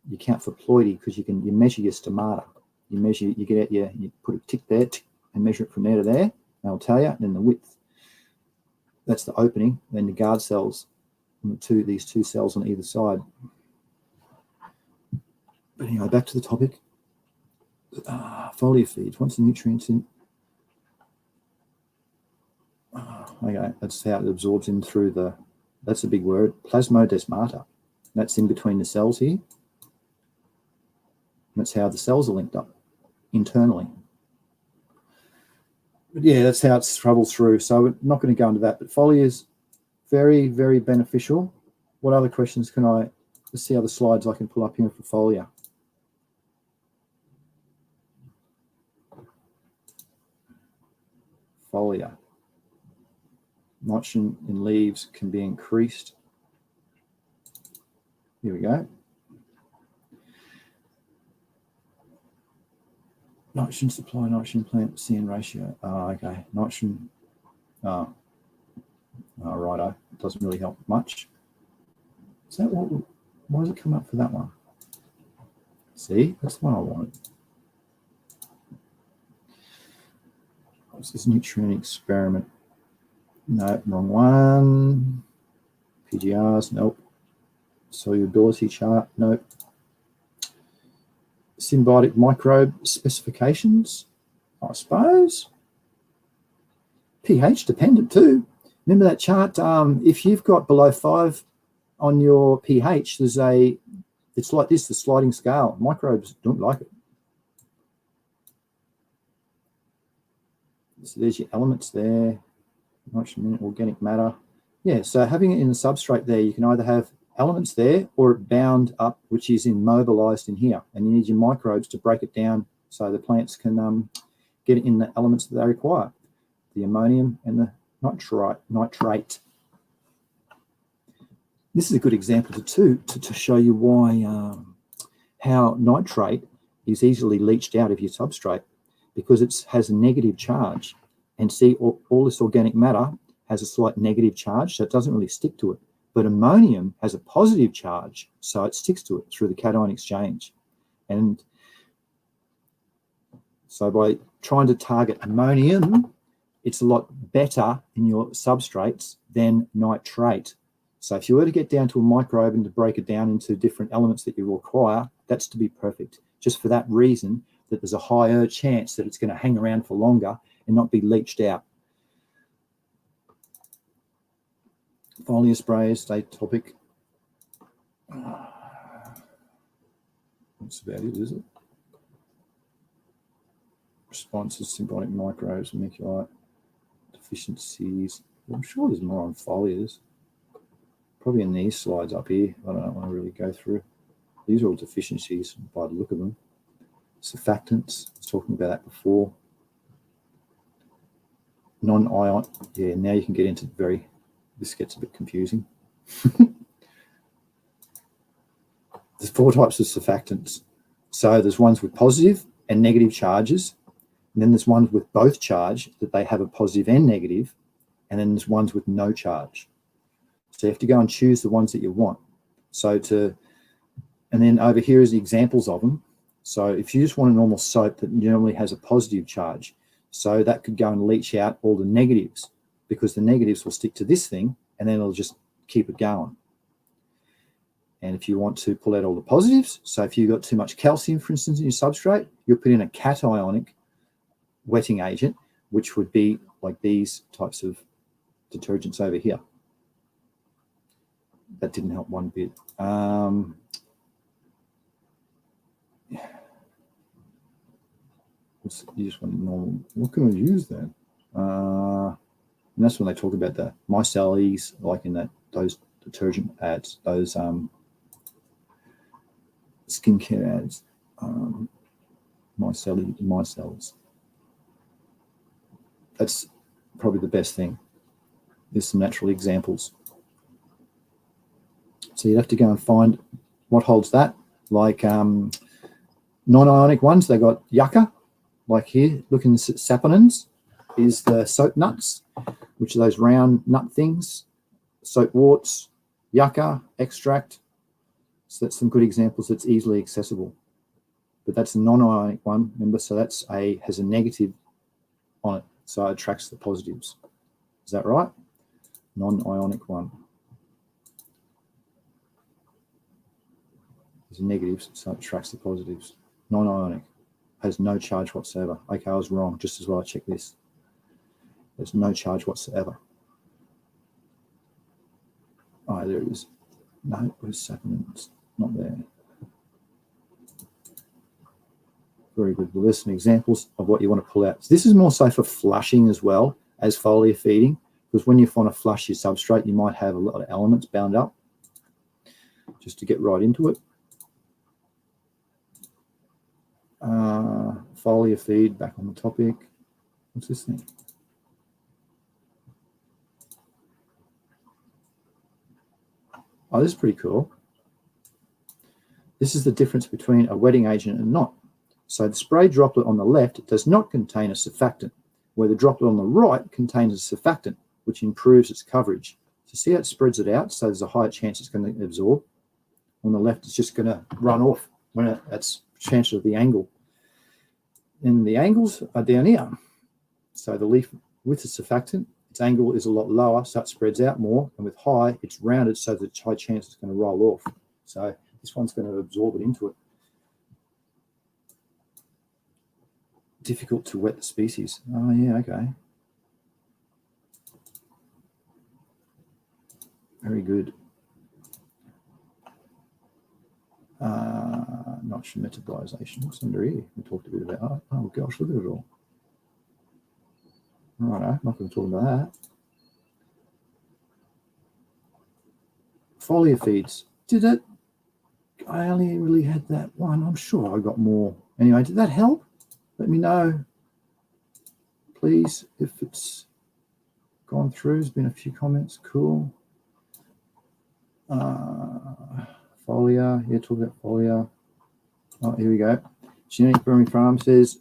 You count for ploidy because you measure your stomata. You get out you put a tick there and measure it from there to there. They'll tell you. And then the width. That's the opening. Then the guard cells, and these 2 cells on either side. But anyway, back to the topic. Foliar feeds. Once the nutrients in. Okay, that's how it absorbs in through the That's a big word. Plasmodesmata. That's in between the cells here. That's how the cells are linked up internally. But yeah, that's how it travels through. So we're not going to go into that. But Foliar is very, very beneficial. What other questions can I... Let's see other slides I can pull up here for Foliar. Foliar. Nitrogen in leaves can be increased. Here we go. Nitrogen supply, nitrogen plant CN ratio. Oh, okay. Nitrogen. Oh, righto. It doesn't really help much. Is that what? Why does it come up for that one? See, that's the one I wanted. What's this nutrient experiment? No, wrong one. PGRs, nope. Solubility chart, nope. Symbiotic microbe specifications, I suppose. pH dependent too. Remember that chart? If you've got below 5 on your pH, there's a, it's like this, the sliding scale. Microbes don't like it. So there's your elements there. Nitrogen, organic matter. Yeah, so having it in the substrate there, you can either have elements there or bound up, which is immobilized in here. And you need your microbes to break it down so the plants can get it in the elements that they require. The ammonium and the nitrate. This is a good example to show you why how nitrate is easily leached out of your substrate, because it has a negative charge. And see, all this organic matter has a slight negative charge, so it doesn't really stick to it. But ammonium has a positive charge, so it sticks to it through the cation exchange. And so by trying to target ammonium, it's a lot better in your substrates than nitrate. So if you were to get down to a microbe and to break it down into different elements that you require, that's to be perfect. Just for that reason, that there's a higher chance that it's going to hang around for longer and not be leached out. Foliar sprays, state topic. That's about it, is it? Responses, symbiotic microbes, vermiculite, deficiencies. Well, I'm sure there's more on foliars. Probably in these slides up here. I don't want to really go through. These are all deficiencies by the look of them. Surfactants, I was talking about that before. Non-ion, yeah, now you can get into this gets a bit confusing. There's 4 types of surfactants. So there's ones with positive and negative charges, and then there's ones with both charge, that they have a positive and negative, and then there's ones with no charge. So you have to go and choose the ones that you want. And then over here is the examples of them. So if you just want a normal soap that normally has a positive charge, so that could go and leach out all the negatives, because the negatives will stick to this thing and then it'll just keep it going. And if you want to pull out all the positives, so if you've got too much calcium, for instance, in your substrate, you'll put in a cationic wetting agent, which would be like these types of detergents over here. That didn't help one bit. You just want normal. What can we use then? And that's when they talk about the micelles, like in those detergent ads, those skincare ads. Micelles. That's probably the best thing. There's some natural examples. So you'd have to go and find what holds that. Like non-ionic ones, they got yucca. Like here, look in the saponins, is the soap nuts, which are those round nut things, soap worts, yucca, extract. So that's some good examples that's easily accessible. But that's a non-ionic one, remember, so that's has a negative on it, so it attracts the positives. Is that right? Non-ionic one. There's a negative, so it attracts the positives. Non-ionic. Has no charge whatsoever. Okay, I was wrong, just as well I checked this. There's no charge whatsoever. No, there it is. No, where's supplements? Not there. Very good. Well, there's some examples of what you want to pull out. So this is more so for flushing as well as foliar feeding, because when you want to flush your substrate, you might have a lot of elements bound up. Just to get right into it. Foliar feed, back on the topic. What's this thing? Oh, this is pretty cool. This is the difference between a wetting agent and not. So the spray droplet on the left does not contain a surfactant, where the droplet on the right contains a surfactant, which improves its coverage. So see how it spreads it out, so there's a higher chance it's going to absorb. On the left, it's just going to run off when that's chance of the angle. And the angles are down here. So the leaf with the surfactant, its angle is a lot lower, so it spreads out more. And with high, it's rounded, so there's a high chance it's going to roll off. So this one's going to absorb it into it. Difficult to wet the species. Oh, yeah, okay. Very good. Nitrogen metabolization. What's under here? We talked a bit about. Oh gosh, look at it all. Righto, not going to talk about that. Foliar feeds. Did it? I only really had that one. I'm sure I got more. Anyway, did that help? Let me know, please, if it's gone through. There's been a few comments. Cool. Foliar. Yeah, talk about foliar. Oh, here we go. Genetic Brewing Farm says,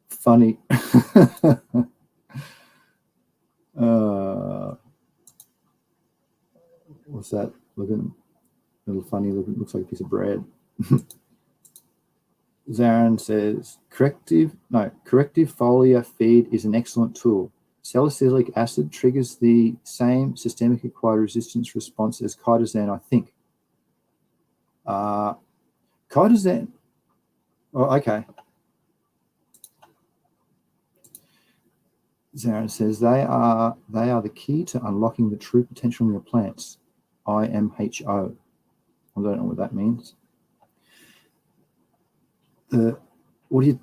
funny. What's that? Looking a little funny. Looks like a piece of bread. Zarin says, corrective foliar feed is an excellent tool. Salicylic acid triggers the same systemic acquired resistance response as chitosan, I think. Chitosan. Oh, okay. Zarin says they are the key to unlocking the true potential in your plants. IMHO. I don't know what that means. What do you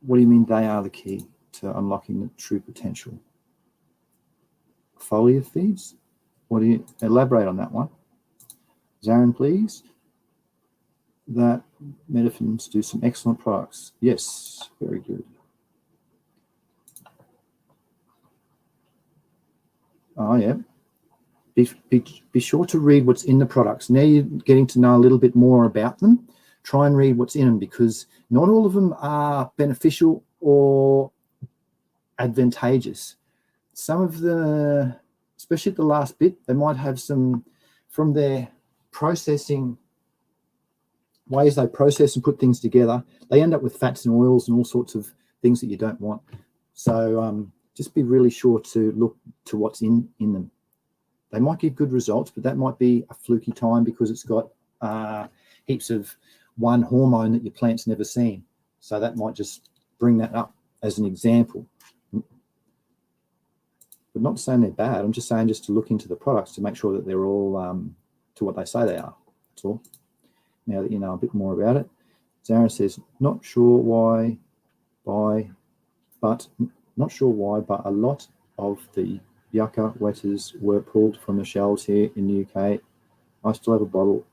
mean they are the key to unlocking the true potential? Foliar feeds? What do you elaborate on that one? Zarin, please. That medicines do some excellent products. Yes, very good. Oh yeah. Be sure to read what's in the products. Now you're getting to know a little bit more about them. Try and read what's in them, because not all of them are beneficial or advantageous. Some of the, especially at the last bit, they might have some, from their processing, ways they process and put things together, they end up with fats and oils and all sorts of things that you don't want. So just be really sure to look to what's in them. They might give good results, but that might be a fluky time because it's got heaps of one hormone that your plant's never seen. So that might just bring that up as an example. But not saying they're bad. I'm just saying just to look into the products to make sure that they're all to what they say they are. That's all. Now that you know a bit more about it. Zara says, not sure why, but a lot of the yucca wetters were pulled from the shelves here in the UK. I still have a bottle.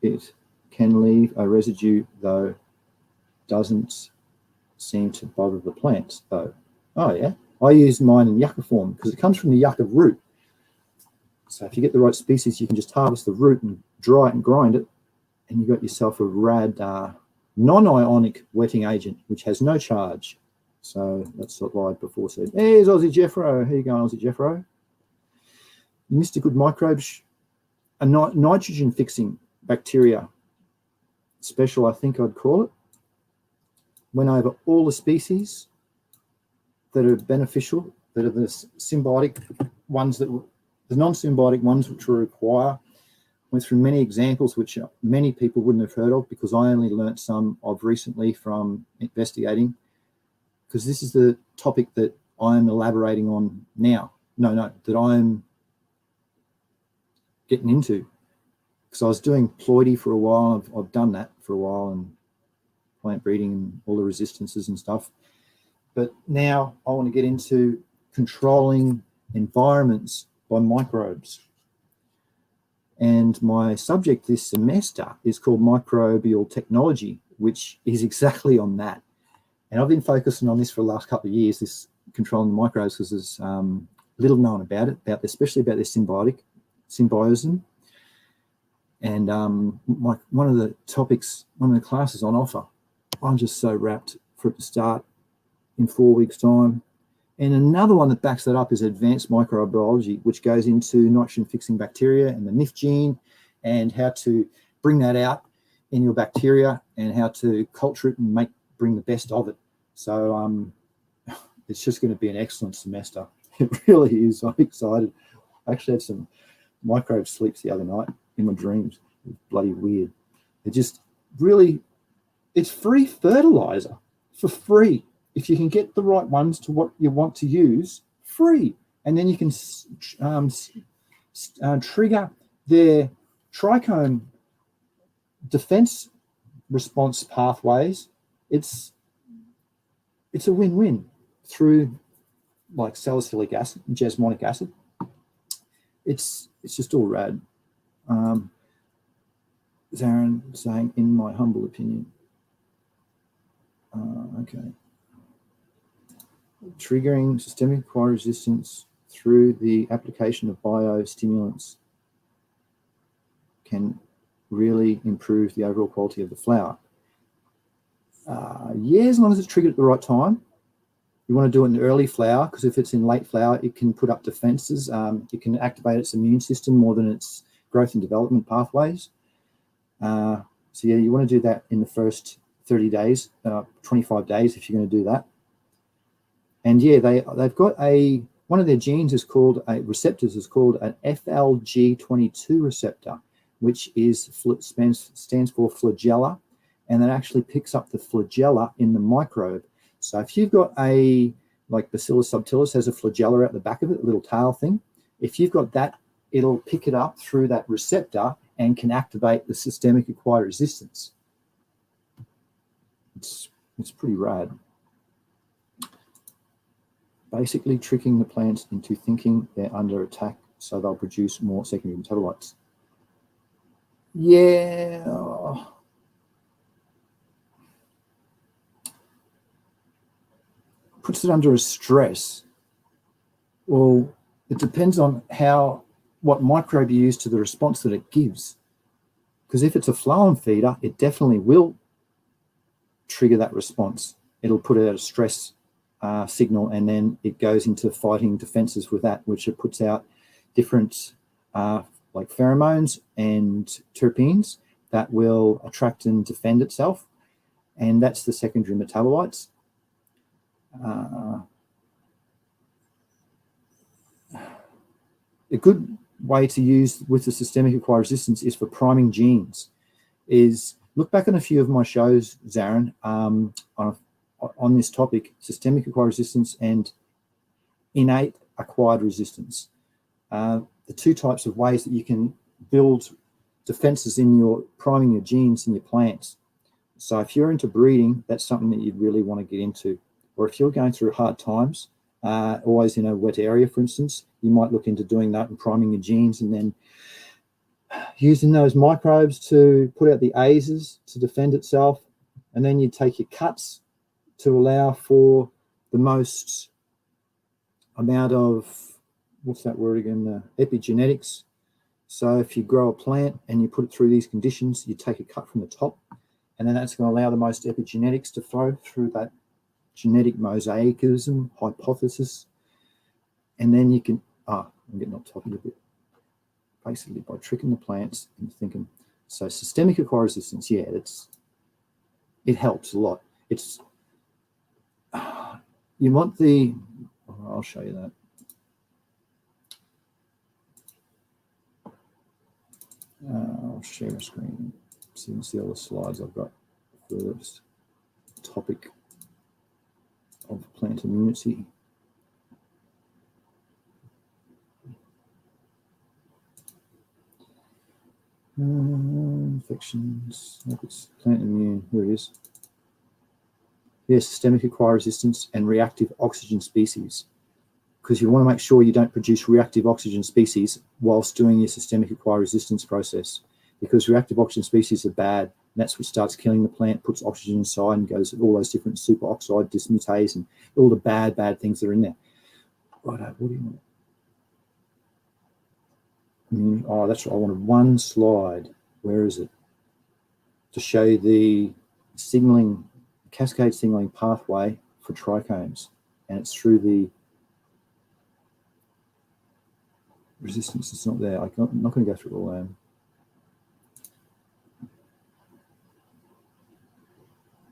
It can leave a residue, though doesn't seem to bother the plants, though. Oh, yeah. I use mine in yucca form because it comes from the yucca root. So if you get the right species, you can just harvest the root and dry it and grind it, and you've got yourself a rad non-ionic wetting agent, which has no charge. So that's what I before said. Hey, there's Aussie Jeffro. How you going, Aussie Jeffro? You missed a good microbes, a nitrogen-fixing bacteria. Special, I think I'd call it. Went over all the species that are beneficial, that are the symbiotic ones, that the non-symbiotic ones which will require went through many examples which many people wouldn't have heard of, because I only learnt some of recently from investigating, because this is the topic that I'm elaborating on now. No, that I'm getting into, because I was doing ploidy for a while. I've done that for a while, and plant breeding and all the resistances and stuff. But now I want to get into controlling environments by microbes. And my subject this semester is called microbial technology, which is exactly on that. And I've been focusing on this for the last couple of years, this controlling the microbes, because there's little known about it, especially about their symbioism. And one of the topics, one of the classes on offer, I'm just so rapt for it to start in 4 weeks' time. And another one that backs that up is advanced microbiology, which goes into nitrogen-fixing bacteria and the NF gene, and how to bring that out in your bacteria and how to culture it and bring the best of it. So it's just going to be an excellent semester. It really is. I'm excited. I actually had some microbe sleeps the other night in my dreams. It was bloody weird. It just really, it's free fertilizer for free. If you can get the right ones to what you want to use, free. And then you can trigger their trichome defense response pathways. It's a win-win through like salicylic acid, jasmonic acid. It's just all rad. Zarin saying, in my humble opinion. Okay. Triggering systemic acquired resistance through the application of biostimulants can really improve the overall quality of the flower. Yeah, as long as it's triggered at the right time. You want to do it in early flower, because if it's in late flower, it can put up defenses. It can activate its immune system more than its growth and development pathways. So yeah, you want to do that in the first 30 days, 25 days if you're going to do that. And yeah, they've got one of their genes is called receptors is called an FLG22 receptor, which stands for flagella, and that actually picks up the flagella in the microbe. So if you've got like Bacillus subtilis has a flagella at the back of it, a little tail thing. If you've got that, it'll pick it up through that receptor and can activate the systemic acquired resistance. It's pretty rad. Basically tricking the plants into thinking they're under attack so they'll produce more secondary metabolites. Yeah. Puts it under a stress. Well, it depends on what microbe you use to the response that it gives. Because if it's a phloem feeder, it definitely will trigger that response. It'll put out a stress signal, and then it goes into fighting defenses with that, which it puts out different like pheromones and terpenes that will attract and defend itself, and that's the secondary metabolites. A good way to use with the systemic acquired resistance is for priming genes. Is look back on a few of my shows, Zarin, on this topic, systemic acquired resistance and innate acquired resistance. The two types of ways that you can build defenses in your priming your genes in your plants. So if you're into breeding, that's something that you'd really want to get into. Or if you're going through hard times, always in a wet area, for instance, you might look into doing that and priming your genes, and then using those microbes to put out the aces to defend itself. And then you take your cuts to allow for the most amount of, what's that word again, epigenetics. So if you grow a plant and you put it through these conditions, you take a cut from the top, and then that's going to allow the most epigenetics to flow through that genetic mosaicism hypothesis. And then you can, I'm getting off topic a bit, basically by tricking the plants and thinking. So systemic acquired resistance, yeah, it helps a lot. You want I'll show you I'll share a screen so you can see all the slides I've got for this topic of plant immunity. Infections, it's plant immune, here it is. Yes, systemic acquired resistance and reactive oxygen species. Because you want to make sure you don't produce reactive oxygen species whilst doing your systemic acquired resistance process. Because reactive oxygen species are bad, and that's what starts killing the plant, puts oxygen inside and goes all those different superoxide dismutase and all the bad things that are in there. Right, what do you want? Oh, that's right. I wanted one slide. Where is it? To show the signaling, cascade signaling pathway for trichomes. And it's through the resistance. It's not there. I'm not going to go through all that.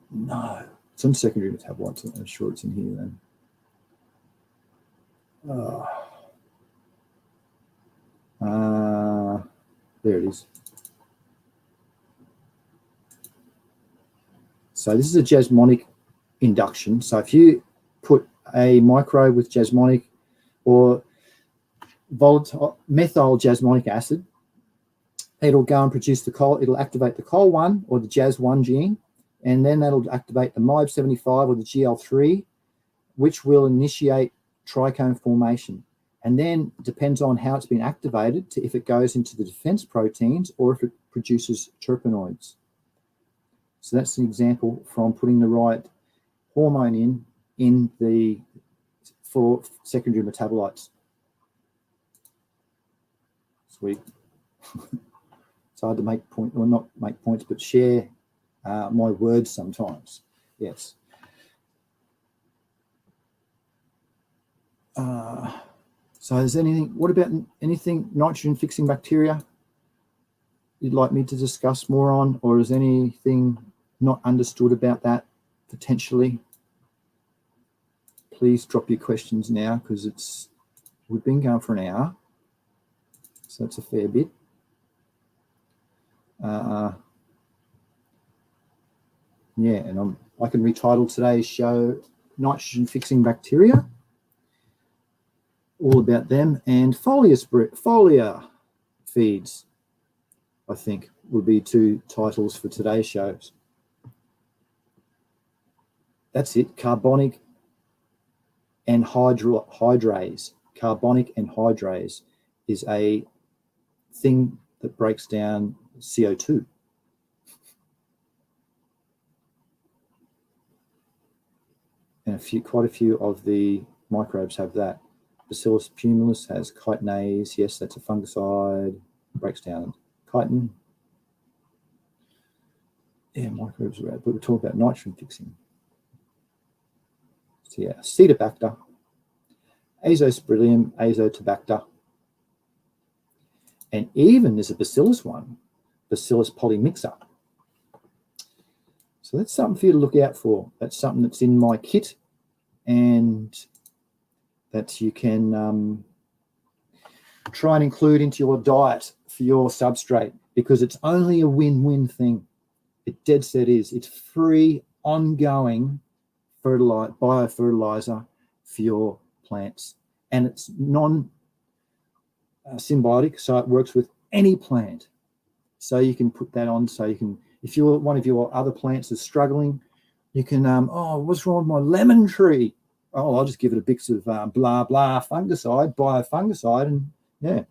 No. It's on secondary metabolites. I'm sure it's in here then. There it is. So this is a jasmonic induction. So if you put a microbe with jasmonic or methyl jasmonic acid, it'll go and produce it'll activate the COL1 or the JAS1 gene, and then that'll activate the MIB75 or the GL3, which will initiate trichome formation. And then it depends on how it's been activated to if it goes into the defense proteins or if it produces terpenoids. So that's an example from putting the right hormone for secondary metabolites. Sweet. It's hard to make not make points, but share my words sometimes. Yes. So is anything, what about anything nitrogen fixing bacteria you'd like me to discuss more on, or is anything not understood about that potentially? Please drop your questions now, because we've been going for an hour, so that's a fair bit. Yeah, and I can retitle today's show nitrogen fixing bacteria, all about them, and foliar feeds, I think, would be two titles for today's shows. That's it. Carbonic and hydrase. Carbonic and hydrase is a thing that breaks down CO2. And quite a few of the microbes have that. Bacillus pumilus has chitinase. Yes, that's a fungicide. Breaks down chitin. Yeah, microbes are out, but we're talking about nitrogen fixing. So yeah, Acetobacter, Azospirillum, Azotobacter, and even there's a bacillus one, Bacillus polymyxa. So that's something for you to look out for. That's something that's in my kit, and that you can try and include into your diet for your substrate, because it's only a win-win thing. It dead set is. It's free, ongoing biofertilizer for your plants, and it's non-symbiotic, so it works with any plant. So you can put that on. So you can, if one of your other plants is struggling, you can, oh, what's wrong with my lemon tree? Oh, I'll just give it a bit of blah blah fungicide, biofungicide, and yeah,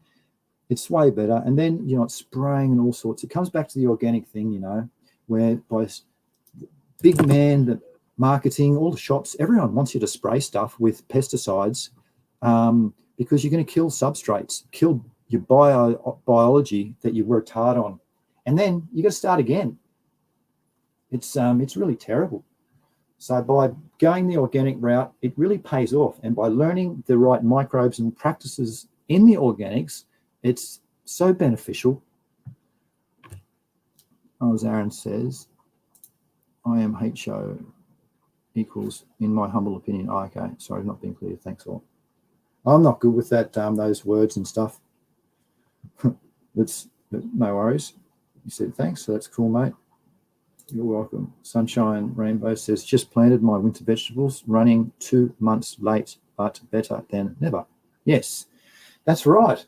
it's way better. And then you're not spraying and all sorts. It comes back to the organic thing, you know, where by big man, the marketing, all the shops, everyone wants you to spray stuff with pesticides, because you're going to kill substrates, kill your biology that you worked hard on, and then you got to start again. It's really terrible. So by going the organic route, it really pays off. And by learning the right microbes and practices in the organics, it's so beneficial. As Aaron says, IMHO equals, in my humble opinion. Oh, okay, sorry, not being clear. Thanks all. I'm not good with that, those words and stuff. It's But no worries. He said, thanks. So that's cool, mate. You're welcome. Sunshine Rainbow says, just planted my winter vegetables, running 2 months late, but better than never. Yes, that's right.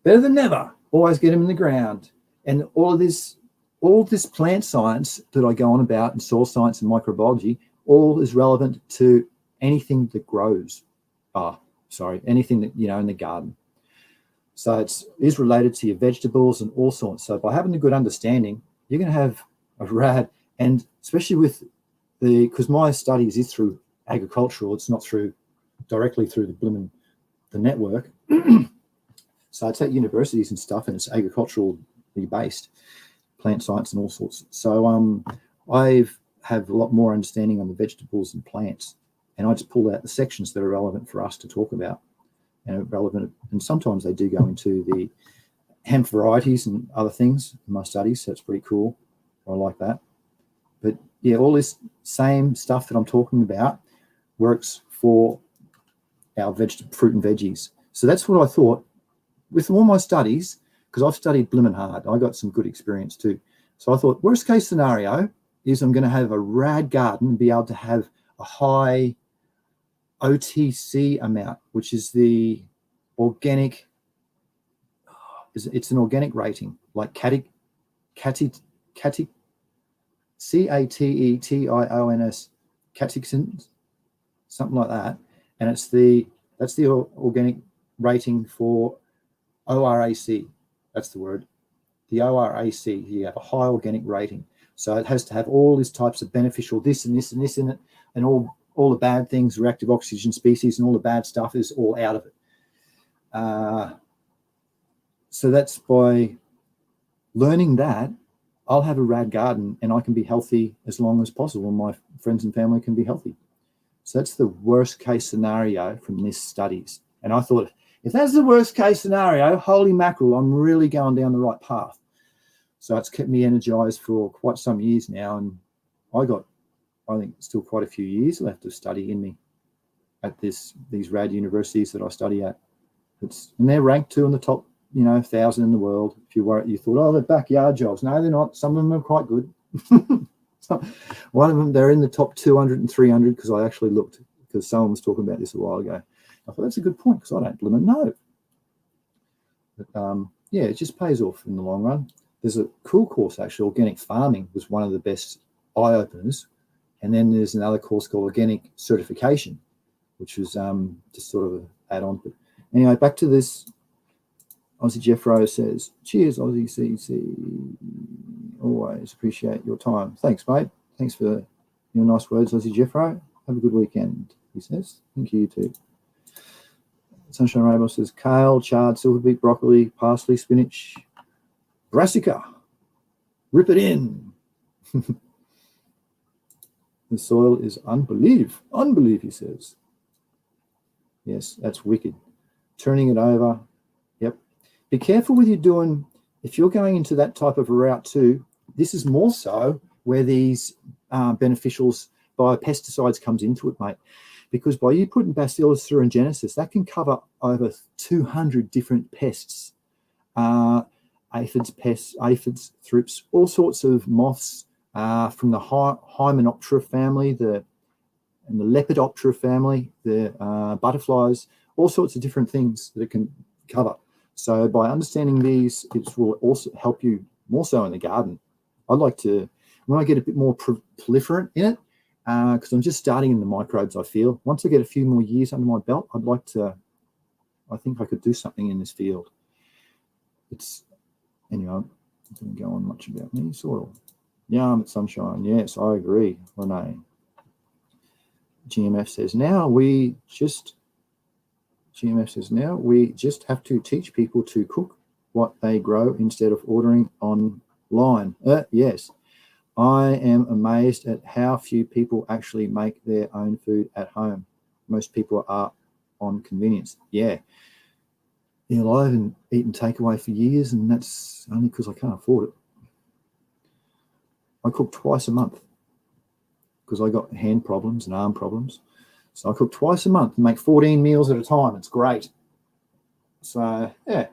Better than never. Always get them in the ground. And all this plant science that I go on about, and soil science and microbiology, all is relevant to anything that grows. Anything that, in the garden. So it is related to your vegetables and all sorts. So by having a good understanding, you're going to have a rad, and especially with because my studies is through agricultural, it's not directly through the network. So it's at universities and stuff, and it's agriculturally based, plant science and all sorts. So I have a lot more understanding on the vegetables and plants, and I just pull out the sections that are relevant for us to talk about, and relevant. And sometimes they do go into the hemp varieties and other things in my studies, so it's pretty cool. I like that. But yeah, all this same stuff that I'm talking about works for our fruit and veggies. So that's what I thought with all my studies, because I've studied blimmin' hard. I got some good experience too. So I thought, worst case scenario is I'm going to have a rad garden and be able to have a high OTC amount, which is the organic. It's an organic rating, like catetions, catechins, something like that, and that's the organic rating for ORAC. That's the word, the ORAC. You have a high organic rating, so it has to have all these types of beneficial this and this and this in it, and all the bad things, reactive oxygen species, and all the bad stuff is all out of it. So that's by learning that, I'll have a rad garden and I can be healthy as long as possible, and my friends and family can be healthy. So that's the worst case scenario from this studies. And I thought, if that's the worst case scenario, holy mackerel, I'm really going down the right path. So it's kept me energized for quite some years now. And I think still quite a few years left of study in me at these rad universities that I study at. And they're ranked 2 in the top 1,000 in the world. If you thought, they're backyard jobs. No, they're not. Some of them are quite good. One of them, they're in the top 200 and 300, because I actually looked, because someone was talking about this a while ago. I thought, that's a good point, because I don't blimmin' know. But yeah, it just pays off in the long run. There's a cool course, actually. Organic farming was one of the best eye-openers. And then there's another course called Organic Certification, which was just sort of an add-on. But anyway, back to this. Aussie Jeffro says, cheers, AussyCC. Always appreciate your time. Thanks, mate. Thanks for your nice words, Aussie Jeffro. Have a good weekend, he says. Thank you, too. Sunshine Rainbow says, kale, chard, silver beet, broccoli, parsley, spinach, brassica. Rip it in. The soil is unbelief, he says. Yes, that's wicked. Turning it over. Yep. Be careful with you doing, if you're going into that type of a route too, this is more so where these beneficials biopesticides comes into it, mate. Because by you putting Bacillus thuringiensis, that can cover over 200 different pests. Aphids, thrips, all sorts of moths from the Hymenoptera family, and the Lepidoptera family, the butterflies, all sorts of different things that it can cover. So by understanding these, it will also help you more so in the garden. I'd like to, when I get a bit more proliferant in it, because I'm just starting in the microbes, I feel. Once I get a few more years under my belt, I think I could do something in this field. Anyway, I didn't go on much about me. Soil. Yum at sunshine. Yes, I agree, Renee. GMF says, now we just have to teach people to cook what they grow instead of ordering online. Yes. I am amazed at how few people actually make their own food at home. Most people are on convenience. Yeah. I haven't eaten takeaway for years, and that's only because I can't afford it. I cook twice a month because I got hand problems and arm problems. So I cook twice a month and make 14 meals at a time. It's great. So, yeah.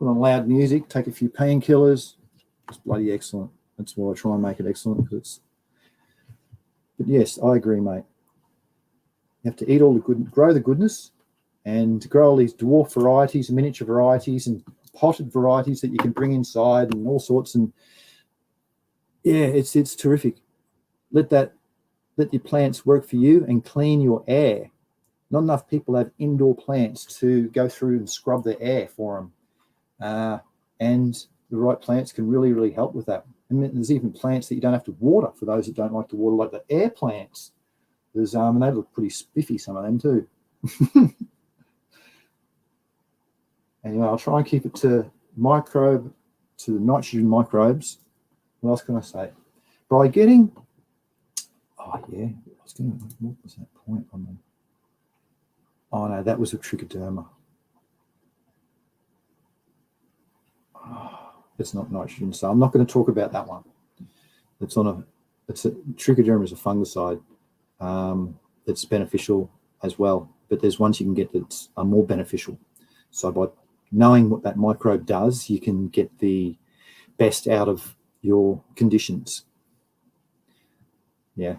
put on loud music, take a few painkillers. It's bloody excellent. That's why I try and make it excellent. But yes, I agree, mate. You have to eat all the good, grow the goodness, and grow all these dwarf varieties and miniature varieties and potted varieties that you can bring inside and all sorts. And yeah, it's terrific. Let your plants work for you and clean your air. Not enough people have indoor plants to go through and scrub the air for them. And the right plants can really, really help with that. And there's even plants that you don't have to water for those that don't like to water, like the air plants. There's and they look pretty spiffy, some of them too. Anyway, I'll try and keep it to the nitrogen microbes. What else can I say? By getting, what was that point on them? Oh no, that was a trichoderma. It's not nitrogen, so I'm not going to talk about that one. Trichoderma is a fungicide that's beneficial as well, but there's ones you can get that are more beneficial. So by knowing what that microbe does, you can get the best out of your conditions. Yeah.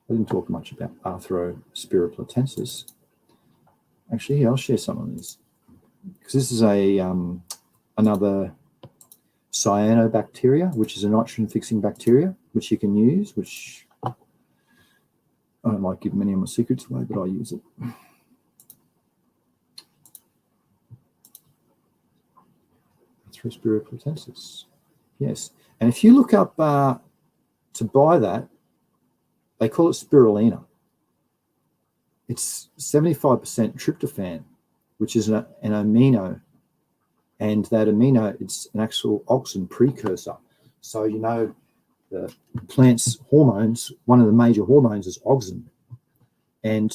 I didn't talk much about Arthrospiraplatensis. Actually, I'll share some of this, because this is another cyanobacteria, which is a nitrogen-fixing bacteria, which you can use, which I don't like giving many of my secrets away, but I use it. Arthrospiraplatensis. Yes. And if you look up to buy that, they call it spirulina. It's 75% tryptophan, which is an amino. And that amino, it's an actual auxin precursor. So, you know, the plant's hormones, one of the major hormones is auxin. And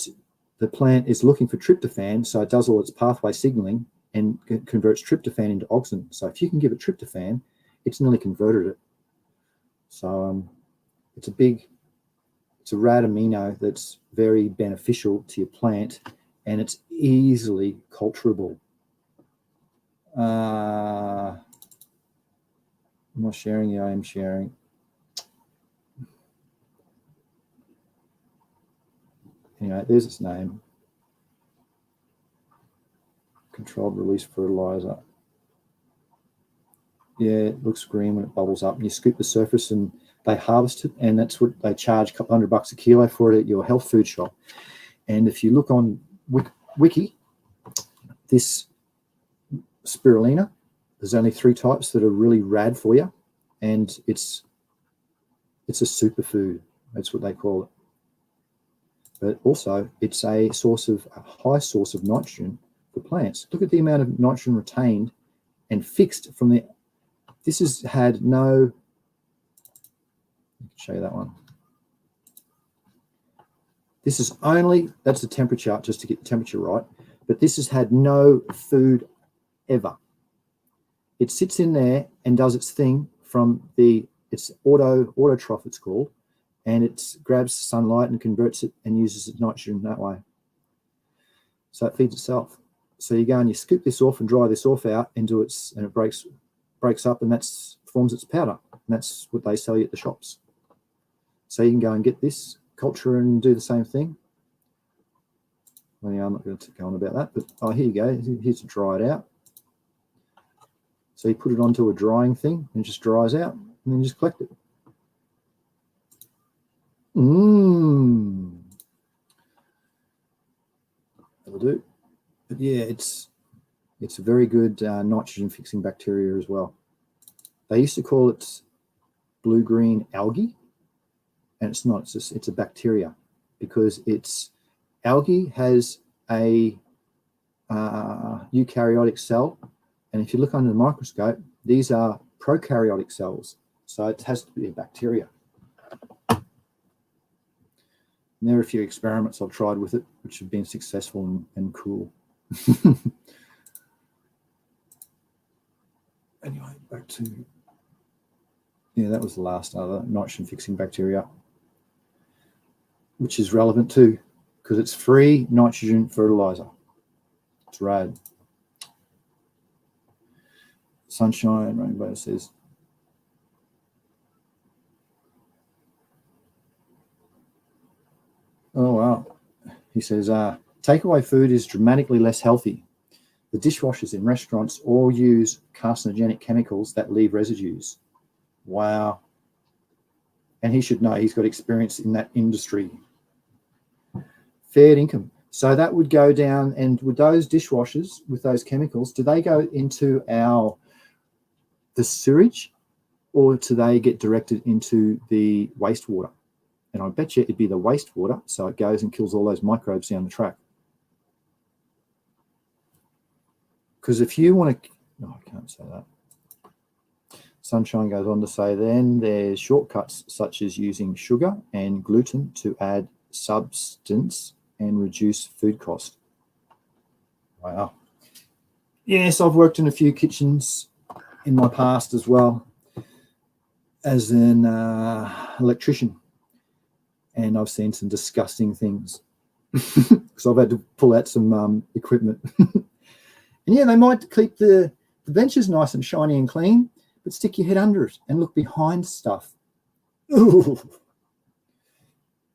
the plant is looking for tryptophan, so it does all its pathway signaling and converts tryptophan into auxin. So if you can give it tryptophan, it's nearly converted it. So it's a rad amino that's very beneficial to your plant, and it's easily culturable. Am I sharing? Yeah, I am sharing. Anyway, there's its name. Controlled release fertilizer. Yeah, it looks green when it bubbles up. And you scoop the surface and they harvest it, and that's what they charge a couple $100 a kilo for it at your health food shop. And if you look on Wiki, this spirulina, there's only 3 types that are really rad for you, and it's a superfood. That's what they call it. But also, it's a high source of nitrogen for plants. Look at the amount of nitrogen retained and fixed from the. This has had no. I'll show you that one. This is only, that's the temperature, just to get the temperature right. But this has had no food ever. It sits in there and does its thing from it's autotroph, it's called, and it grabs sunlight and converts it and uses its nitrogen that way. So it feeds itself. So you go and you scoop this off and dry this off out and it breaks up, and that's forms its powder. And that's what they sell you at the shops. So you can go and get this culture and do the same thing. Well, yeah, I'm not going to go on about that, but here you go. Here's to dry it out. So you put it onto a drying thing and it just dries out, and then you just collect it. That'll do. But yeah, it's a very good nitrogen fixing bacteria as well. They used to call it blue-green algae, and it's not. It's a bacteria, because algae has a eukaryotic cell, and if you look under the microscope, these are prokaryotic cells. So it has to be a bacteria. And there are a few experiments I've tried with it, which have been successful and cool. Anyway, back to, yeah, that was the last other nitrogen fixing bacteria, which is relevant too, because it's free nitrogen fertilizer. It's rad. Sunshine Rainbow says, oh, wow. He says, takeaway food is dramatically less healthy. The dishwashers in restaurants all use carcinogenic chemicals that leave residues. Wow. And he should know, he's got experience in that industry. Fair income. So that would go down, and with those dishwashers, with those chemicals, do they go into the sewage, or do they get directed into the wastewater? And I bet you it'd be the wastewater, so it goes and kills all those microbes down the track. Because if you want to, no, I can't say that. Sunshine goes on to say, then there's shortcuts such as using sugar and gluten to add substance and reduce food cost. Wow. Yes, I've worked in a few kitchens in my past as well as an electrician, and I've seen some disgusting things because I've had to pull out some equipment. And yeah, they might keep the benches nice and shiny and clean, but stick your head under it and look behind stuff. Ooh.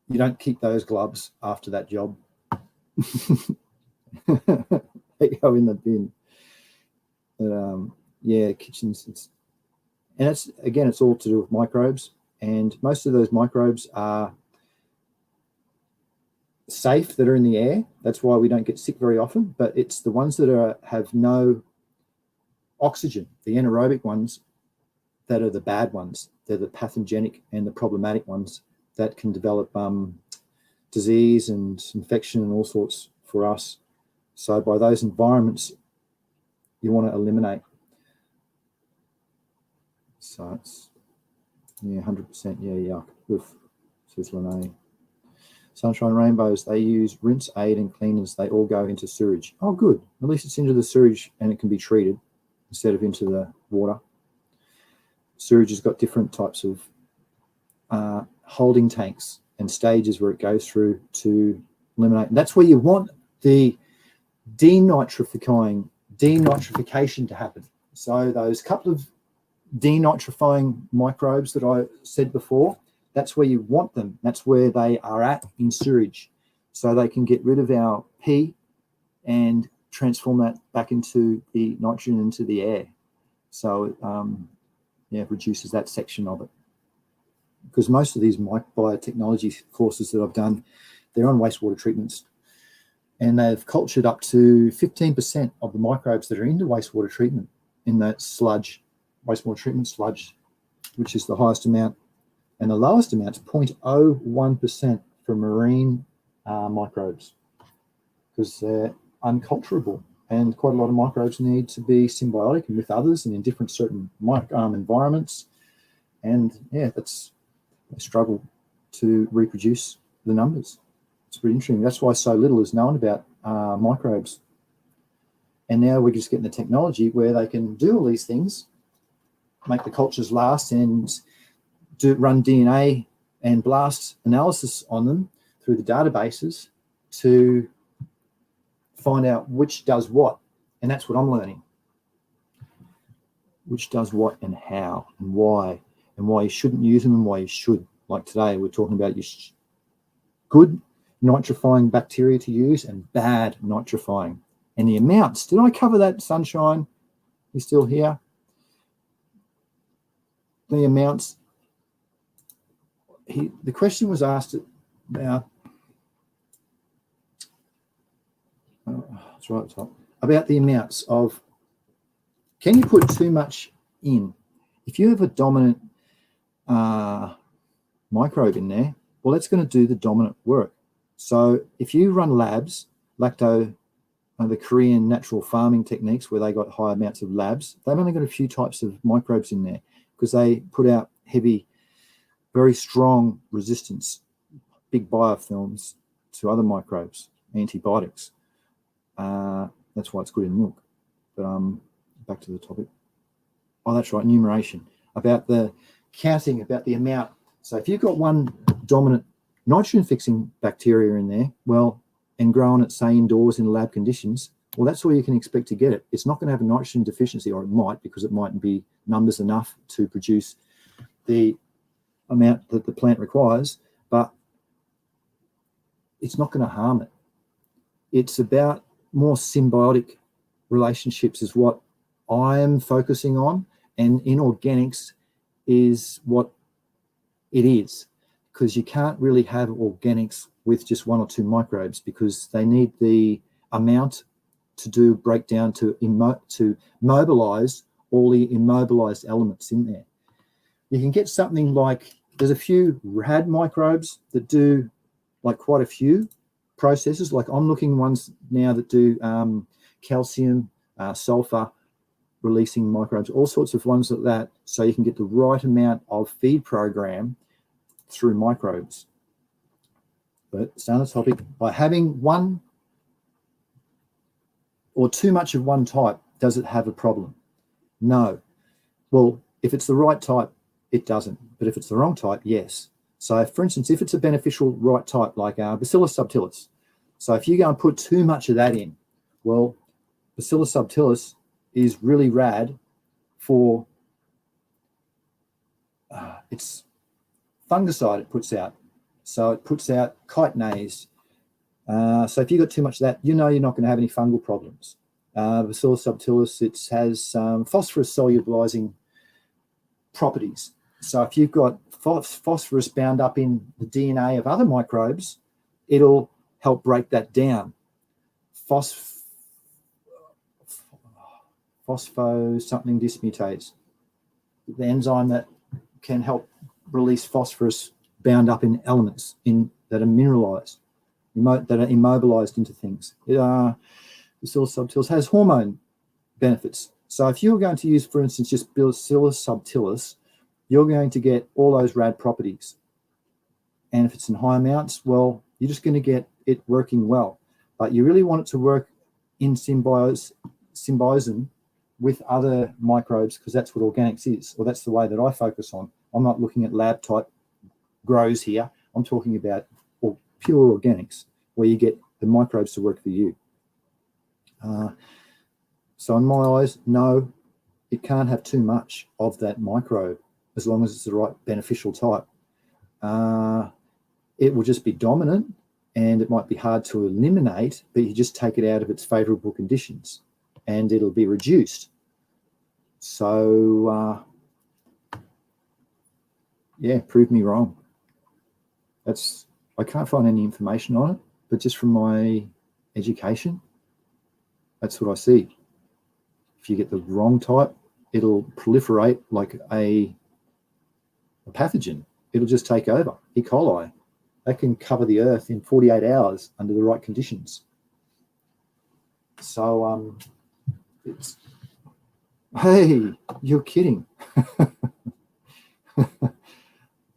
You don't keep those gloves after that job. They go in the bin. But, yeah, kitchens. And it's all to do with microbes. And most of those microbes are safe that are in the air. That's why we don't get sick very often. But it's the ones that have no oxygen, the anaerobic ones, that are the bad ones. They're the pathogenic and the problematic ones that can develop disease and infection and all sorts for us. So by those environments, you want to eliminate. So it's, yeah, 100%, yeah, yuck. Oof, says Lene. Sunshine Rainbows, they use rinse, aid, and cleaners. They all go into sewage. Oh, good. At least it's into the sewage and it can be treated instead of into the water. Sewage has got different types of holding tanks and stages where it goes through to eliminate. And that's where you want the denitrification to happen. So those couple of denitrifying microbes that I said before, that's where you want them. That's where they are at in sewage. So they can get rid of our pee and transform that back into the nitrogen into the air. So yeah, it reduces that section of it. Because most of these biotechnology courses that I've done, they're on wastewater treatments. And they've cultured up to 15% of the microbes that are into wastewater treatment in that sludge, wastewater treatment sludge, which is the highest amount. And the lowest amount is 0.01% for marine microbes, because they're unculturable. And quite a lot of microbes need to be symbiotic and with others and in different certain environments. And yeah, they struggle to reproduce the numbers. It's pretty interesting. That's why so little is known about microbes. And now we're just getting the technology where they can do all these things, make the cultures last, and run DNA and blast analysis on them through the databases to find out which does what. And that's what I'm learning. Which does what and how and why you shouldn't use them and why you should. Like today, we're talking about your good nitrifying bacteria to use and bad nitrifying. And the amounts. Did I cover that, Sunshine? You still here? The amounts. The question was asked about, it's right at the top, about the amounts of, can you put too much in? If you have a dominant microbe in there, well, that's going to do the dominant work. So if you run labs, the Korean natural farming techniques where they got high amounts of labs, they've only got a few types of microbes in there because they put out heavy, very strong resistance, big biofilms to other microbes, antibiotics. That's why it's good in milk. But back to the topic. Oh, that's right, enumeration. About the counting, about the amount. So if you've got one dominant nitrogen-fixing bacteria in there, well, and growing it, say, indoors in lab conditions, well, that's all you can expect to get it. It's not going to have a nitrogen deficiency, or it might, because it mightn't be numbers enough to produce the amount that the plant requires, but it's not going to harm it. It's about more symbiotic relationships is what I am focusing on, and in organics is what it is, because you can't really have organics with just 1 or 2 microbes, because they need the amount to do breakdown to mobilize all the immobilized elements in there. You can get something like, there's a few rad microbes that do like quite a few processes. Like I'm looking ones now that do calcium, sulfur releasing microbes, all sorts of ones like that, so you can get the right amount of feed program through microbes. But stay on the topic, by having one or too much of one type, does it have a problem? No. Well, if it's the right type, it doesn't. But if it's the wrong type, yes. So for instance, if it's a beneficial right type, like Bacillus subtilis, so if you go and put too much of that in, well, Bacillus subtilis is really rad for its fungicide it puts out. So it puts out chitinase. So if you got too much of that, you know you're not going to have any fungal problems. Bacillus subtilis, it has phosphorus solubilizing properties. So if you've got phosphorus bound up in the DNA of other microbes, it'll help break that down. Phospho something dismutase, the enzyme that can help release phosphorus bound up in elements that are mineralized, that are immobilized into things. Bacillus subtilis has hormone benefits. So if you're going to use, for instance, just Bacillus subtilis, you're going to get all those rad properties. And if it's in high amounts, well, you're just going to get it working well. But you really want it to work in symbioism with other microbes, because that's what organics is, or that's the way that I focus on. I'm not looking at lab type grows here. I'm talking about pure organics, where you get the microbes to work for you. So in my eyes, no, it can't have too much of that microbe, as long as it's the right beneficial type. It will just be dominant, and it might be hard to eliminate, but you just take it out of its favorable conditions and it'll be reduced. So yeah, prove me wrong. I can't find any information on it, but just from my education, that's what I see. If you get the wrong type, it'll proliferate like a pathogen. It'll just take over. E. coli, that can cover the earth in 48 hours under the right conditions. So it's, hey, you're kidding.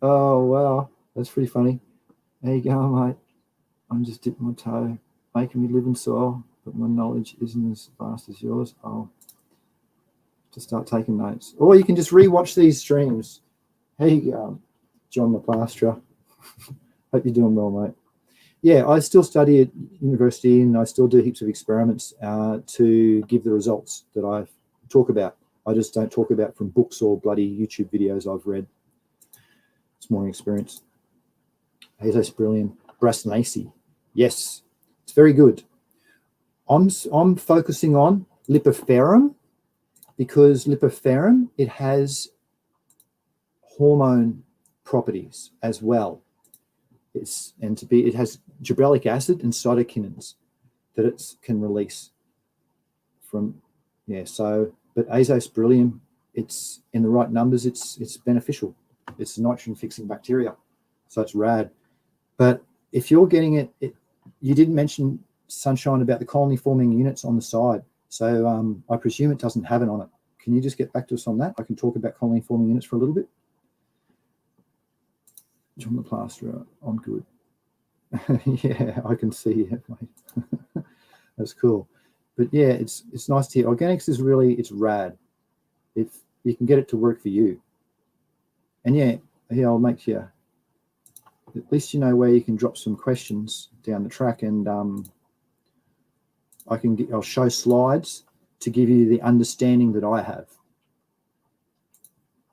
Oh, wow, that's pretty funny. There you go, mate. I'm just dipping my toe, making me live in soil, but my knowledge isn't as vast as yours. I'll just start taking notes. Or you can just rewatch these streams. Hey, John the Plasterer. Hope you're doing well, mate. Yeah, I still study at university, and I still do heaps of experiments to give the results that I talk about. I just don't talk about from books or bloody YouTube videos I've read. It's more experience. Azospirillum brassinaceae. Yes, it's very good. I'm focusing on Lipoferum, because Lipoferum, it has hormone properties as well. It has gibberellic acid and cytokinins that it can release from. Yeah, so, but Azospirillum, it's in the right numbers, it's beneficial. It's a nitrogen fixing bacteria, so it's rad. But if you're getting it, you didn't mention, Sunshine, about the colony forming units on the side. So I presume it doesn't have it on it. Can you just get back to us on that? I can talk about colony forming units for a little bit. John the Plasterer, I'm good. Yeah, I can see it, mate. That's cool. But yeah, it's nice to hear. Organics is really, it's rad. If you can get it to work for you. And yeah, I'll make you, at least you know where you can drop some questions down the track, and I'll show slides to give you the understanding that I have.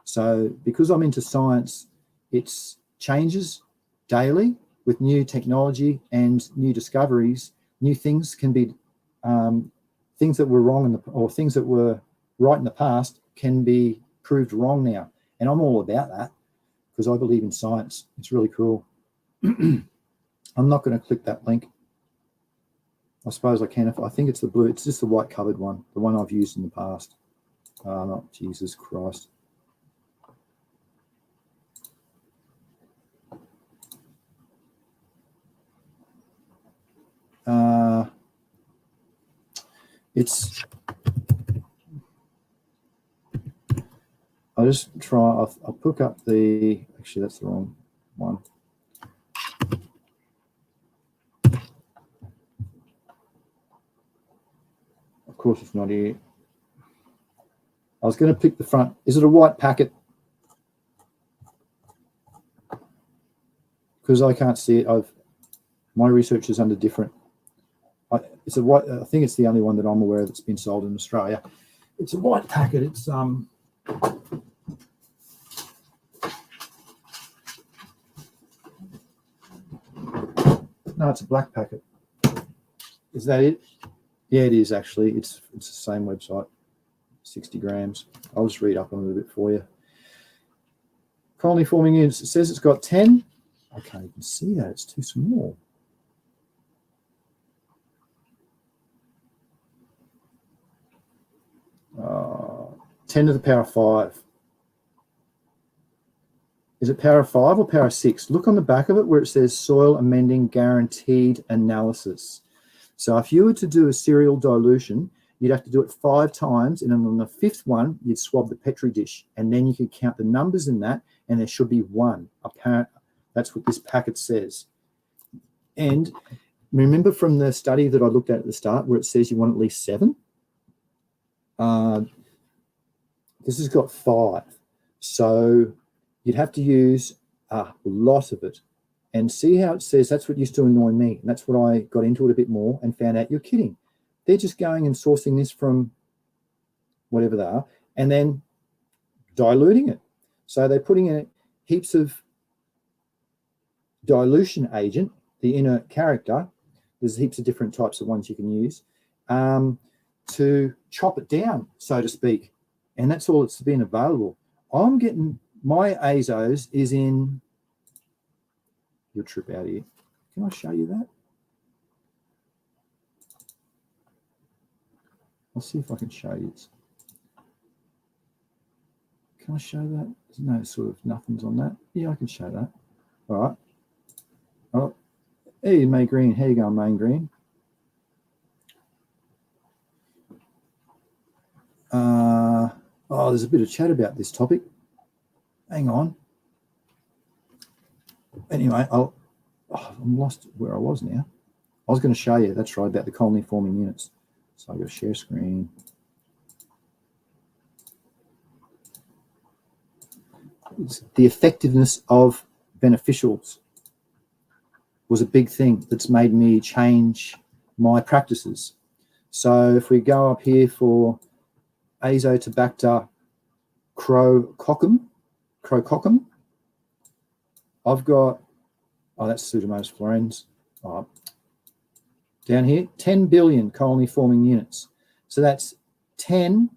So because I'm into science, it changes daily with new technology and new discoveries. New things can be, things that were wrong or things that were right in the past can be proved wrong now. And I'm all about that because I believe in science. It's really cool. I'm not going to click that link. I suppose I can. I think it's the blue. It's just the white covered one, the one I've used in the past. Not Jesus Christ. I'll just try. I'll pick up the. Actually, that's the wrong one. Of course, it's not here. I was going to pick the front. Is it a white packet? Because I can't see it. My research is under different. It's a white. I think it's the only one that I'm aware of that's been sold in Australia. It's a white packet. It's No, it's a black packet. Is that it? Yeah, it is actually. It's the same website. 60 grams. I'll just read up on it a little bit for you. Colony forming units. It says it's got 10. I can't even see that. It's too small. Uh, 10 to the power 5. Is it power 5 or power 6? Look on the back of it where it says soil amending guaranteed analysis. So if you were to do a serial dilution, you'd have to do it 5 times, and then on the 5th one, you'd swab the Petri dish, and then you could count the numbers in that, and there should be 1. Apparent. That's what this packet says. And remember from the study that I looked at the start where it says you want at least 7? This has got 5. So you'd have to use a lot of it. And see how it says, that's what used to annoy me. And that's what I got into it a bit more and found out you're kidding. They're just going and sourcing this from whatever they are and then diluting it. So they're putting in heaps of dilution agent, the inert character. There's heaps of different types of ones you can use to chop it down, so to speak. And that's all that's been available. I'm getting my azos is in. You'll trip out here. Can I show you that? I'll see if I can show you this. Can I show that? There's no sort of nothings on that. Yeah, I can show that. All right. Oh, hey, May Green. How you going, May Green? There's a bit of chat about this topic. Hang on. Anyway, I'm lost where I was now. I was going to show you, that's right, about the colony forming units. So I've got to share screen. It's the effectiveness of beneficials was a big thing that's made me change my practices. So if we go up here for Azotobacter crococcum, I've got, that's Pseudomonas fluorescens. Down here, 10 billion colony forming units. So that's 10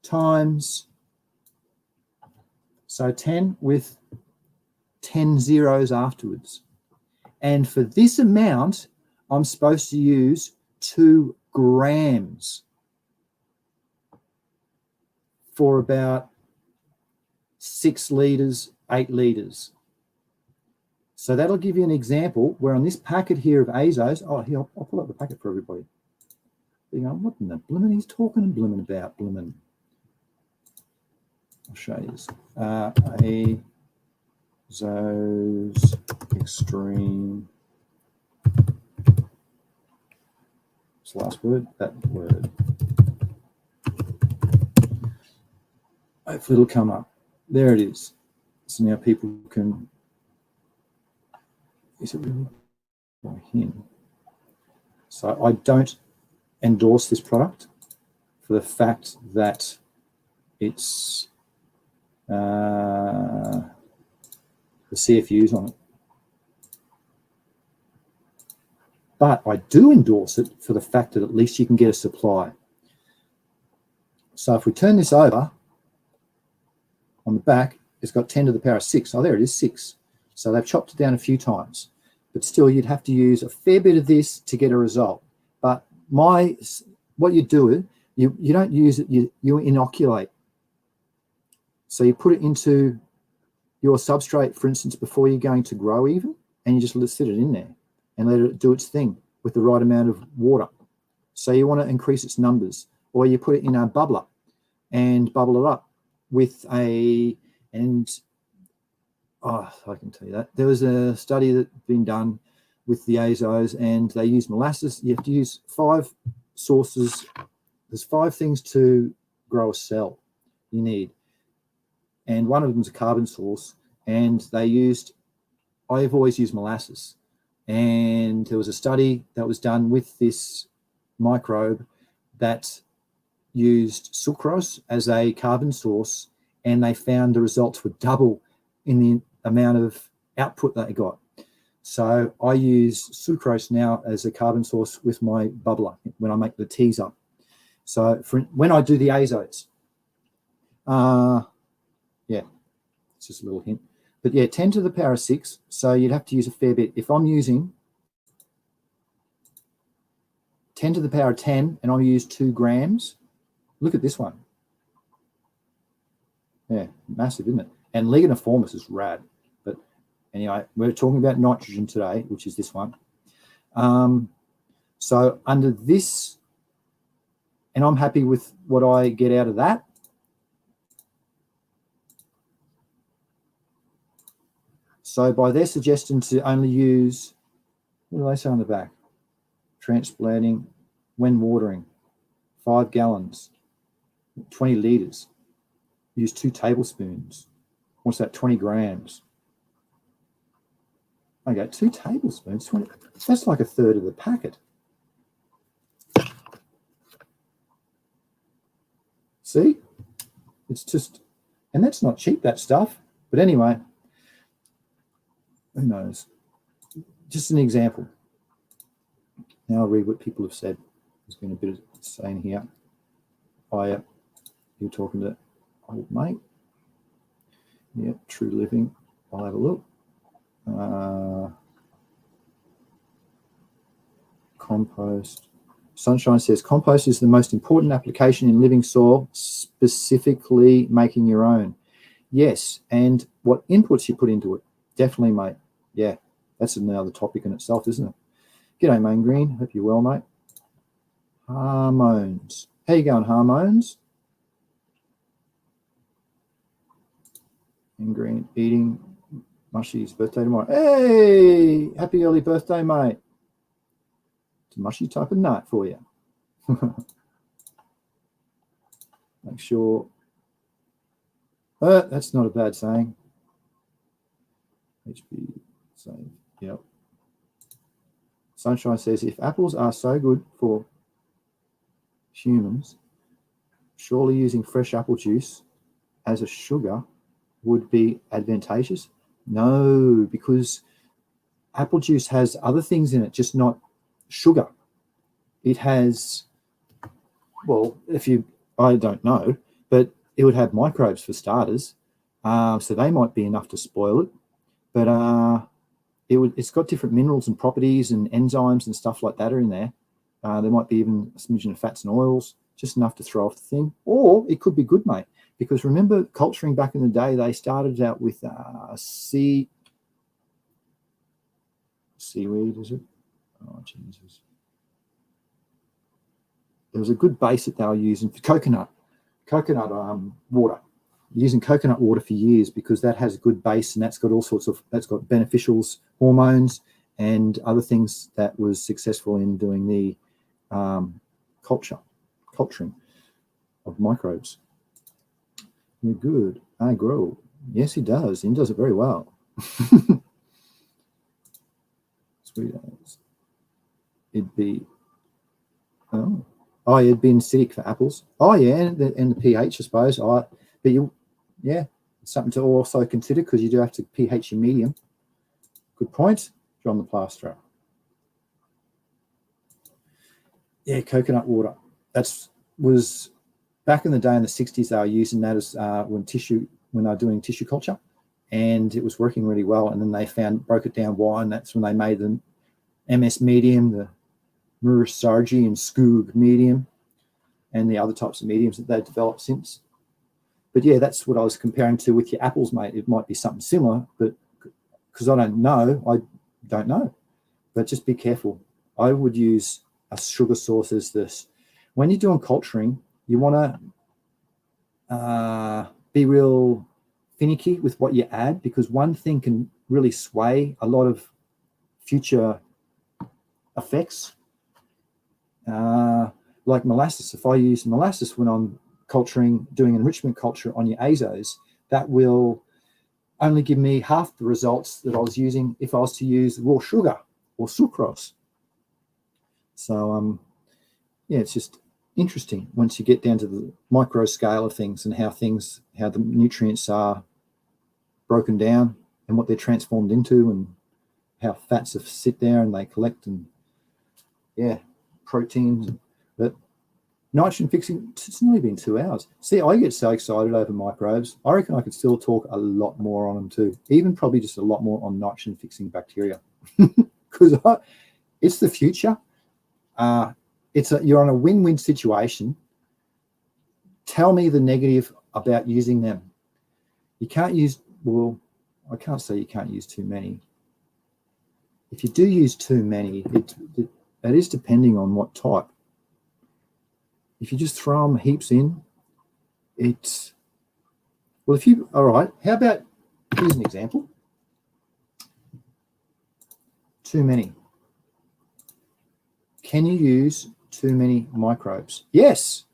times, so 10 with 10 zeros afterwards. And for this amount, I'm supposed to use 2 grams for about 6 litres, 8 litres. So that'll give you an example where on this packet here of azos, here, I'll pull up the packet for everybody. You know, what in the blimmin' he's talking and blimmin' about, blimmin'. I'll show you this. Azos extreme. What's the last word? That word. Hopefully it'll come up. There it is. So now people can. Is it really by him? So I don't endorse this product for the fact that it's the CFUs on it. But I do endorse it for the fact that at least you can get a supply. So if we turn this over, on the back, it's got 10 to the power of 6. Oh, there it is, 6. So they've chopped it down a few times. But still, you'd have to use a fair bit of this to get a result. But what you do, you don't use it, you inoculate. So you put it into your substrate, for instance, before you're going to grow even, and you just sit it in there and let it do its thing with the right amount of water. So you want to increase its numbers. Or you put it in a bubbler and bubble it up with I can tell you that. There was a study that had been done with the azos, and they used molasses. You have to use 5 sources. There's 5 things to grow a cell you need. And one of them is a carbon source. And I've always used molasses. And there was a study that was done with this microbe that used sucrose as a carbon source, and they found the results were double in the amount of output that they got. So I use sucrose now as a carbon source with my bubbler when I make the teas up. So when I do the azos, it's just a little hint. But yeah, 10 to the power of 6. So you'd have to use a fair bit. If I'm using 10 to the power of 10 and I use 2 grams, look at this one. Yeah, massive, isn't it? And ligoniformis is rad. But anyway, we're talking about nitrogen today, which is this one. So under this, and I'm happy with what I get out of that. So by their suggestion to only use, what do they say on the back? Transplanting when watering, 5 gallons, 20 litres. Use 2 tablespoons. What's that, 20 grams? Okay, 2 tablespoons, 20, that's like a third of the packet. See? It's just, and that's not cheap, that stuff. But anyway, who knows? Just an example. Now I'll read what people have said. There's been a bit of saying here. You're talking to old mate. Yeah, True Living. I'll have a look. Compost. Sunshine says, compost is the most important application in living soil, specifically making your own. Yes, and what inputs you put into it. Definitely, mate. Yeah, that's another topic in itself, isn't it? G'day, Main Green. Hope you're well, mate. Hormones. How you going, hormones? Main Green, eating Mushy's birthday tomorrow. Hey, happy early birthday, mate. It's a mushy type of nut for you. Make sure. That's not a bad saying. HB save. Yep. Sunshine says, if apples are so good for humans, surely using fresh apple juice as a sugar would be advantageous? No, because apple juice has other things in it, just not sugar. It has, well, I don't know, but it would have microbes for starters. So they might be enough to spoil it. But it's got different minerals and properties and enzymes and stuff like that are in there. There might be even a smidgen of fats and oils, just enough to throw off the thing. Or it could be good, mate, because remember culturing back in the day, they started out with seaweed, is it? Oh, Jesus. There was a good base that they were using for coconut water. Using coconut water for years because that has a good base and that's got beneficials, hormones, and other things that was successful in doing the culturing of microbes. You're good. I grow. Yes, he does. He does it very well. Sweet as. It'd be, oh, Oh, it'd been acidic for apples. Oh, yeah, and the pH, I suppose. Yeah, it's something to also consider because you do have to pH your medium. Good point, John the Plasterer. Yeah, coconut water. Was back in the day in the 60s. They were using that as when they were doing tissue culture, and it was working really well. And then they broke it down why, and that's when they made the MS medium, the Murasargi and Skoog medium, and the other types of mediums that they've developed since. But yeah, that's what I was comparing to with your apples, mate. It might be something similar, but because I don't know. But just be careful. I would use a sugar source as this. When you're doing culturing, you want to be real finicky with what you add, because one thing can really sway a lot of future effects. Like molasses. If I use molasses when I'm doing enrichment culture on your azos, that will only give me half the results that I was using if I was to use raw sugar or sucrose. So, yeah, it's just interesting once you get down to the micro scale of things and how the nutrients are broken down and what they're transformed into, and how fats sit there and they collect, and yeah, proteins. But nitrogen fixing, it's only been 2 hours. See, I get so excited over microbes. I reckon I could still talk a lot more on them too, even probably just a lot more on nitrogen fixing bacteria, because it's the future. You're on a win-win situation. Tell me the negative about using them. You can't use, well, I can't say you can't use too many. If you do use too many, it is depending on what type. If you just throw them heaps in, all right, how about, here's an example. Too many. Can you use too many microbes? Yes.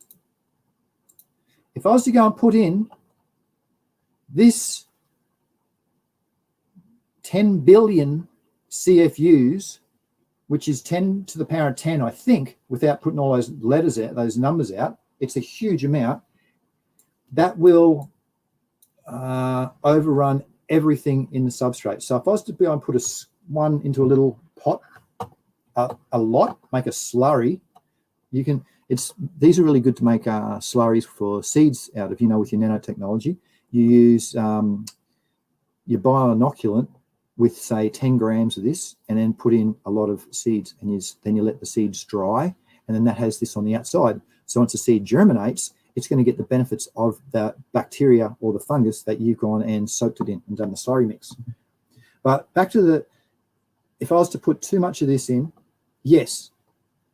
If I was to go and put in this 10 billion CFUs, which is 10 to the power of 10, I think, without putting all those letters out, those numbers out, it's a huge amount. That will overrun everything in the substrate. So if I was to be able to put one into a little pot, a lot, make a slurry, these are really good to make slurries for seeds out of, with your nanotechnology. You use your bioinoculant with, say, 10 grams of this, and then put in a lot of seeds, and then you let the seeds dry, and then that has this on the outside. So once the seed germinates, it's going to get the benefits of the bacteria or the fungus that you've gone and soaked it in and done the slurry mix. But back to if I was to put too much of this in, yes,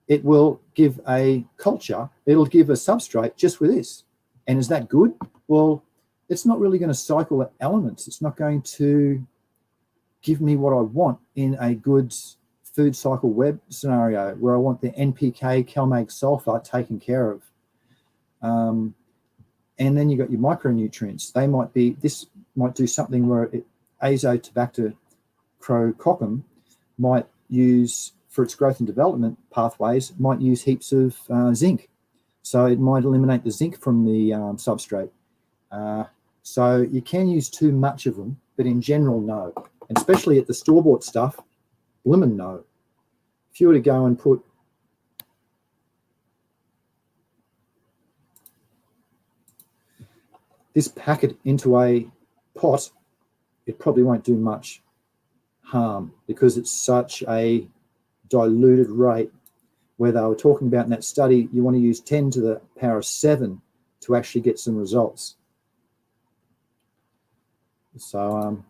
it will give a culture, it'll give a substrate just with this. And is that good? Well, it's not really going to cycle elements. It's not going to give me what I want in a good food cycle web scenario where I want the NPK, CalMag sulfur taken care of. And then you've got your micronutrients. This might do something where Azotobacter crococcum might use, for its growth and development pathways, might use heaps of zinc. So it might eliminate the zinc from the substrate. So you can use too much of them, but in general, no. And especially at the store-bought stuff, blimmin' no. If you were to go and put this packet into a pot, it probably won't do much harm because it's such a diluted rate. Where they were talking about in that study, you want to use 10 to the power of 7 to actually get some results. So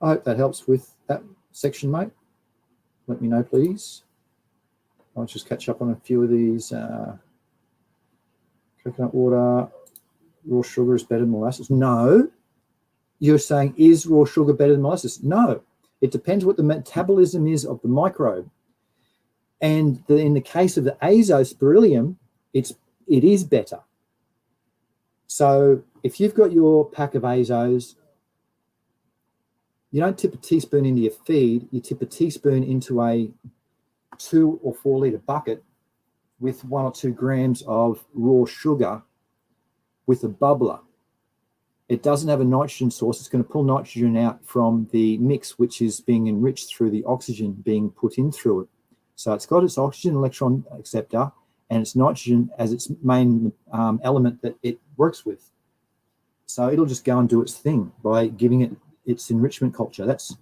I hope that helps with that section, mate. Let me know, please. I'll just catch up on a few of these. Coconut water, raw sugar is better than molasses. No. You're saying, is raw sugar better than molasses? No. It depends what the metabolism is of the microbe. And in the case of the azospirillum, it is better. So if you've got your pack of azos, you don't tip a teaspoon into your feed, you tip a teaspoon into a 2 or 4 litre bucket with 1 or 2 grams of raw sugar with a bubbler. It doesn't have a nitrogen source. It's going to pull nitrogen out from the mix, which is being enriched through the oxygen being put in through it. So it's got its oxygen electron acceptor and its nitrogen as its main element that it works with. So it'll just go and do its thing by giving it its enrichment culture. That's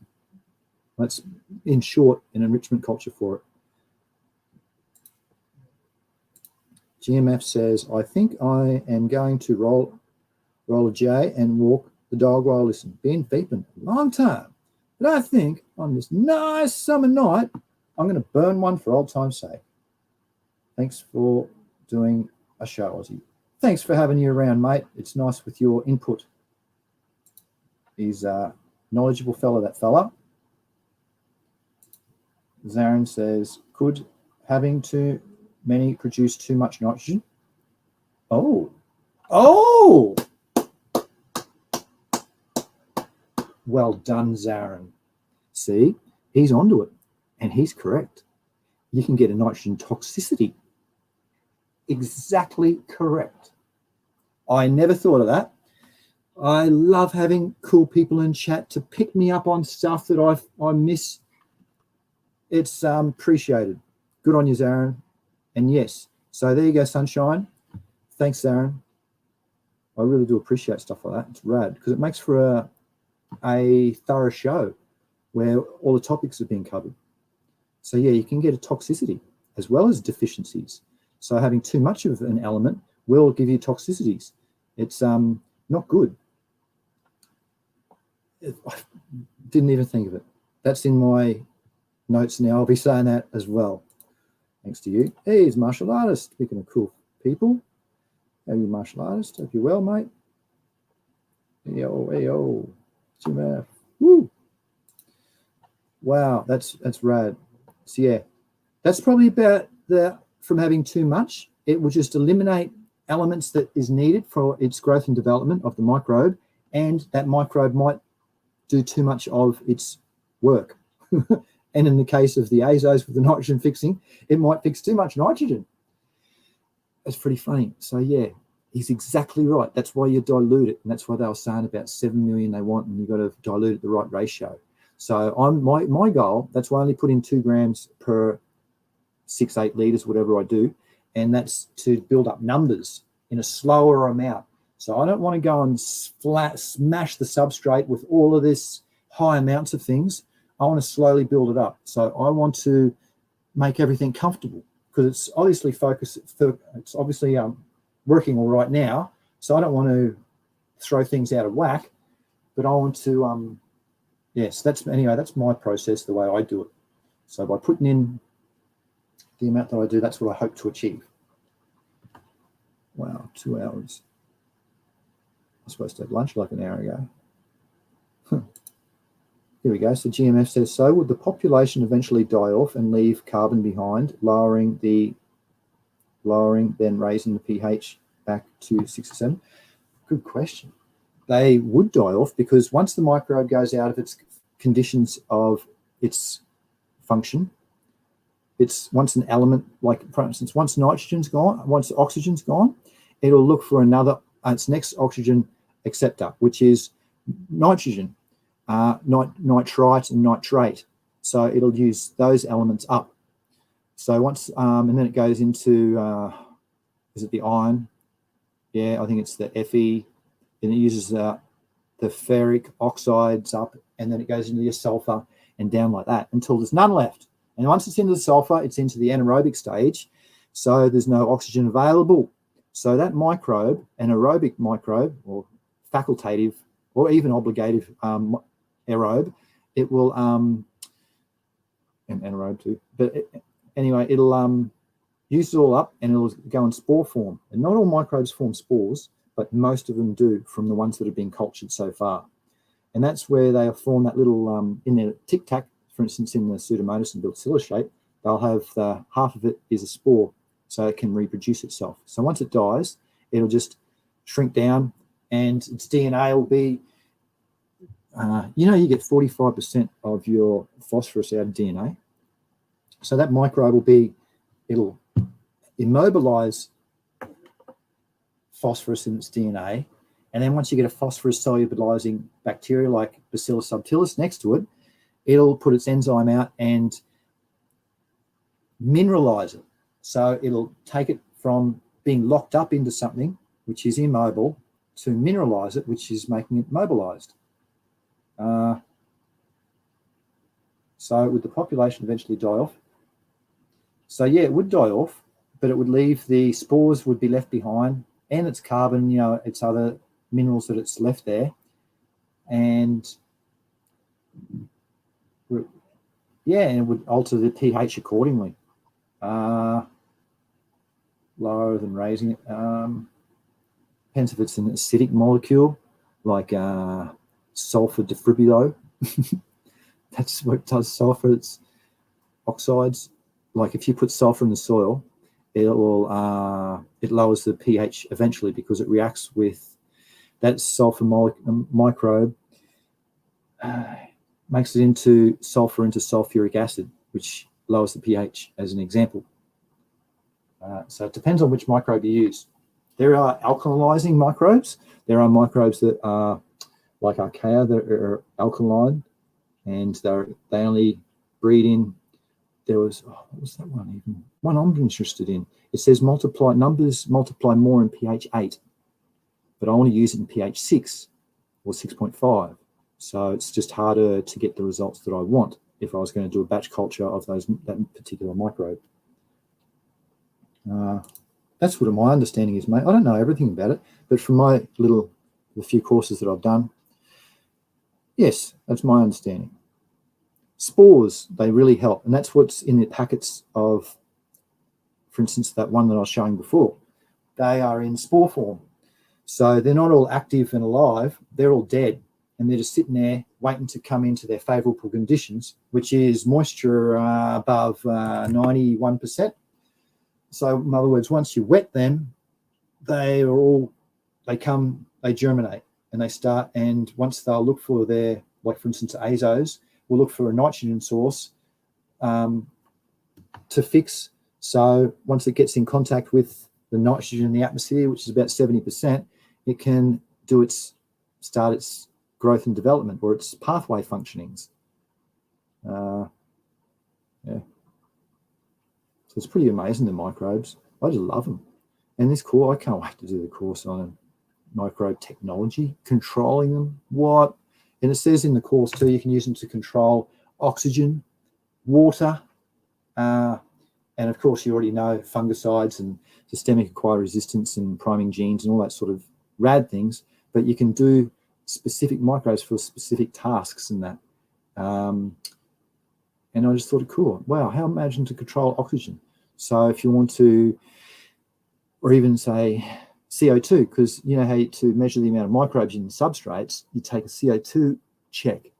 in short an enrichment culture for it. GMF says, I think I am going to roll a J and walk the dog while I listen. Been vaping a long time, but I think on this nice summer night, I'm going to burn one for old time's sake. Thanks for doing a show, Aussie. Thanks for having you around, mate. It's nice with your input. He's a knowledgeable fella, that fella. Zarin says, could having too many produce too much nitrogen? Oh. Well done, Zarin. See, he's onto it, and he's correct. You can get a nitrogen toxicity. Exactly correct. I never thought of that. I love having cool people in chat to pick me up on stuff that I miss. It's appreciated. Good on you, Zarin. And yes, so there you go, Sunshine. Thanks, Zarin. I really do appreciate stuff like that. It's rad because it makes for a thorough show where all the topics have been covered. So yeah, you can get a toxicity as well as deficiencies. So having too much of an element will give you toxicities. It's not good. I didn't even think of it. That's in my notes now. I'll be saying that as well. Thanks to you. Hey, he's martial artist. Speaking of cool people. How are you, martial artist? Hope you're well, mate. Hey, yo. Woo. Wow, that's rad. So yeah, that's probably about from having too much. It will just eliminate elements that is needed for its growth and development of the microbe, and that microbe might do too much of its work. And in the case of the azos with the nitrogen fixing, it might fix too much nitrogen. That's pretty funny. So yeah, he's exactly right. That's why you dilute it, and that's why they were saying about 7 million they want, and you've got to dilute at the right ratio. So my goal, that's why I only put in 2 grams per 6-8 litres, whatever I do, and that's to build up numbers in a slower amount. So I don't want to go and smash the substrate with all of this high amounts of things. I want to slowly build it up. So I want to make everything comfortable because it's obviously it's obviously working all right now. So I don't want to throw things out of whack, but I want to, yes, that's my process, the way I do it. So by putting in the amount that I do, that's what I hope to achieve. Wow, 2 hours. I'm supposed to have lunch like an hour ago. Here we go. So GMF says, so would the population eventually die off and leave carbon behind, lowering, then raising the pH back to 6 or 7? Good question. They would die off because once the microbe goes out of its conditions of its function, once an element, like for instance, once nitrogen's gone, once oxygen's gone, it'll look for its next oxygen acceptor, which is nitrogen. Nitrite and nitrate. So it'll use those elements up. So once, and then it goes into, is it the iron? Yeah, I think it's the Fe. Then it uses the ferric oxides up, and then it goes into your sulfur and down like that until there's none left. And once it's into the sulfur, it's into the anaerobic stage. So there's no oxygen available. So that microbe, an aerobic microbe or facultative or even obligative aerobe, it will, and anaerobe too. But anyway, it'll use it all up and it'll go in spore form. And not all microbes form spores, but most of them do from the ones that have been cultured so far. And that's where they form that little, in their tic-tac, for instance, in the Pseudomonas and Bacillus shape, they'll have half of it is a spore, so it can reproduce itself. So once it dies, it'll just shrink down and its DNA will be, you get 45% of your phosphorus out of DNA. So that microbe will be, it'll immobilize phosphorus in its DNA. And then once you get a phosphorus solubilizing bacteria like Bacillus subtilis next to it, it'll put its enzyme out and mineralize it. So it'll take it from being locked up into something, which is immobile, to mineralize it, which is making it mobilized. So would the population eventually die off? So yeah, it would die off, but it would leave, the spores would be left behind, and its carbon, its other minerals that it's left there. And yeah, and it would alter the pH accordingly. Lower than raising it. Depends if it's an acidic molecule, like sulfur defibrilo. That's what does sulfur. It's oxides. Like if you put sulfur in the soil, it lowers the pH eventually, because it reacts with that sulfur microbe, makes it into sulfuric acid, which lowers the pH, as an example. So it depends on which microbe you use. There are alkalizing microbes. There are microbes that are like archaea that are alkaline, and they only breed in. There was, what was that one even? One I'm interested in. It says numbers multiply more in pH 8, but I want to use it in pH 6 or 6.5. So it's just harder to get the results that I want if I was going to do a batch culture of that particular microbe. That's what my understanding is, mate. I don't know everything about it, but from the few courses that I've done, yes, that's my understanding. Spores, they really help, and that's what's in the packets of, for instance, that one that I was showing before. They are in spore form, so they're not all active and alive. They're all dead, and they're just sitting there waiting to come into their favourable conditions, which is moisture above 91%. So in other words, once you wet them, they germinate, and they start, and once they'll look for their, like for instance, azos, will look for a nitrogen source to fix. So once it gets in contact with the nitrogen in the atmosphere, which is about 70%, it can start its growth and development, or its pathway functionings. Yeah. So it's pretty amazing, the microbes. I just love them. And this course, I can't wait to do the course on microbe technology, controlling them. What? And it says in the course too, you can use them to control oxygen, water, and of course you already know fungicides and systemic acquired resistance and priming genes and all that sort of rad things, but you can do specific microbes for specific tasks and that. And I just thought, cool, wow, how imagine to control oxygen. So if you want to, or even say CO2, because you know how to measure the amount of microbes in substrates, you take a CO2 check,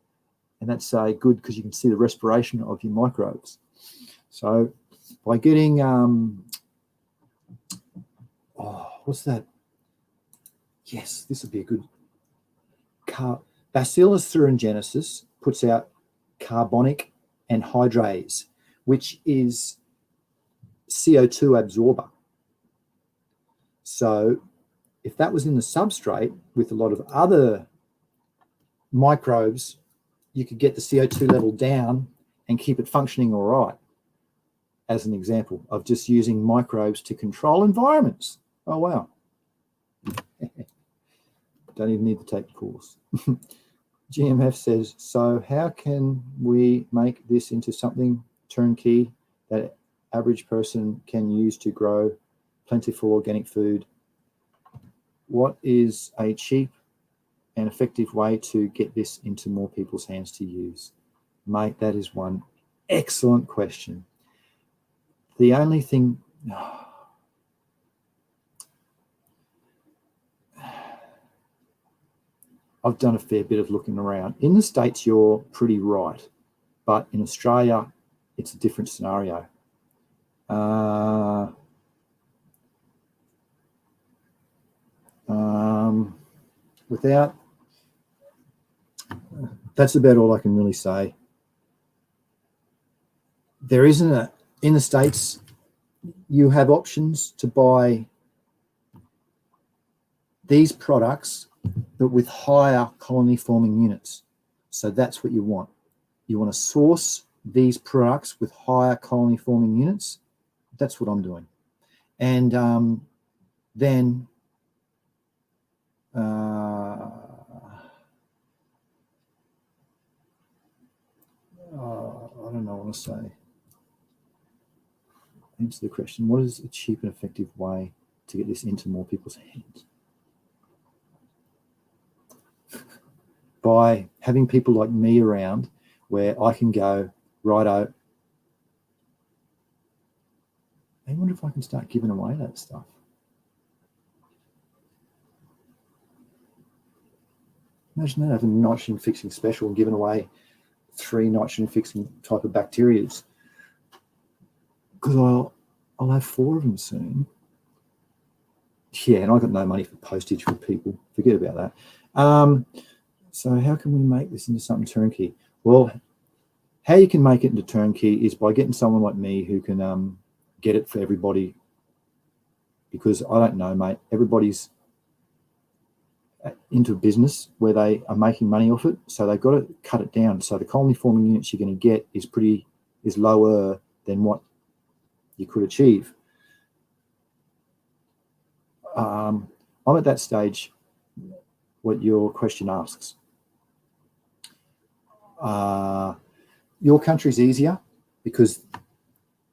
and that's good because you can see the respiration of your microbes. So by getting, what's that? Yes, this would be a good. Bacillus thuringiensis puts out carbonic anhydrase, which is CO2 absorber. So if that was in the substrate with a lot of other microbes, you could get the CO2 level down and keep it functioning all right, as an example of just using microbes to control environments. Oh, wow. Don't even need to take the course. GMF says, so how can we make this into something turnkey that average person can use to grow plentiful organic food? What is a cheap and effective way to get this into more people's hands to use? Mate, that is one excellent question. The only thing... I've done a fair bit of looking around. In the States, you're pretty right. But in Australia, it's a different scenario. That's about all I can really say. There isn't in the States, you have options to buy these products, but with higher colony forming units. So that's what you want. You want to source these products with higher colony forming units. That's what I'm doing. And then I don't know what to say. Answer the question. What is a cheap and effective way to get this into more people's hands? By having people like me around where I can go, righto, I wonder if I can start giving away that stuff. Imagine that, having a nitrogen fixing special and giving away 3 nitrogen fixing type of bacterias. Because I'll have 4 of them soon. Yeah, and I've got no money for postage for people. Forget about that. So how can we make this into something turnkey? Well, how you can make it into turnkey is by getting someone like me who can get it for everybody. Because I don't know, mate, everybody's into business where they are making money off it, so they've got to cut it down. So the colony forming units you're going to get is lower than what you could achieve. I'm at that stage, what your question asks. Your country's easier because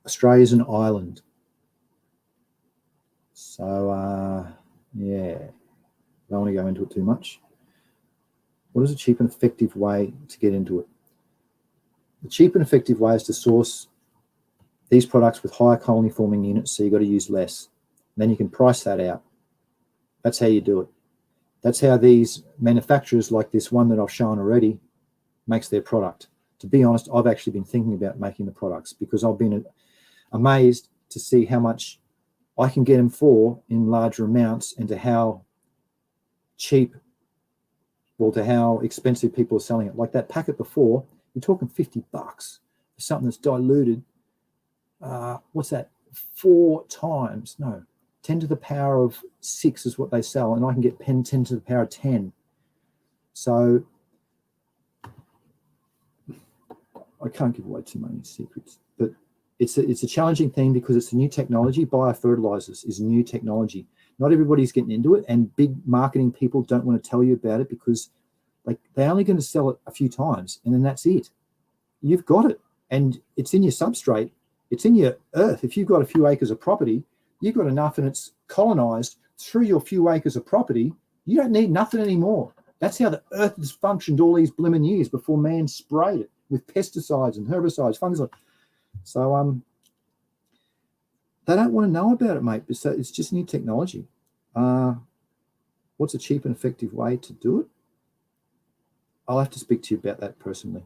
Australia's an island. So, yeah, I don't want to go into it too much. What is a cheap and effective way to get into it? The cheap and effective way is to source these products with higher colony forming units, so you've got to use less. Then you can price that out. That's how you do it. That's how these manufacturers, like this one that I've shown already, makes their product. To be honest, I've actually been thinking about making the products because I've been amazed to see how much I can get them for in larger amounts and to how cheap, well, to how expensive people are selling it. Like that packet before, you're talking $50 for something that's diluted. What's that? 4 times? No, 10 to the power of 6 is what they sell, and I can get 10 to the power of 10. So I can't give away too many secrets, but it's a challenging thing because it's a new technology. Biofertilizers is a new technology. Not everybody's getting into it, and big marketing people don't want to tell you about it because they're only going to sell it a few times, and then that's it. You've got it, and it's in your substrate. It's in your earth. If you've got a few acres of property, you've got enough and it's colonized through your few acres of property. You don't need nothing anymore. That's how the earth has functioned all these blooming years before man sprayed it with pesticides and herbicides, fungicides. So they don't want to know about it, mate. So it's just new technology. What's a cheap and effective way to do it? I'll have to speak to you about that personally.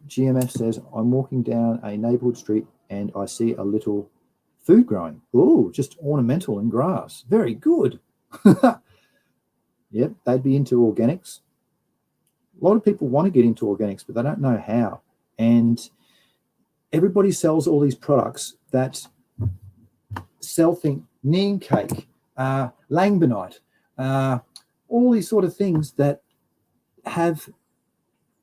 GMF says, I'm walking down a neighborhood street and I see a little food growing. Oh, just ornamental and grass. Very good. Yep, they'd be into organics. A lot of people want to get into organics, but they don't know how. And everybody sells all these products that sell things, neem cake, langbonite, all these sort of things that have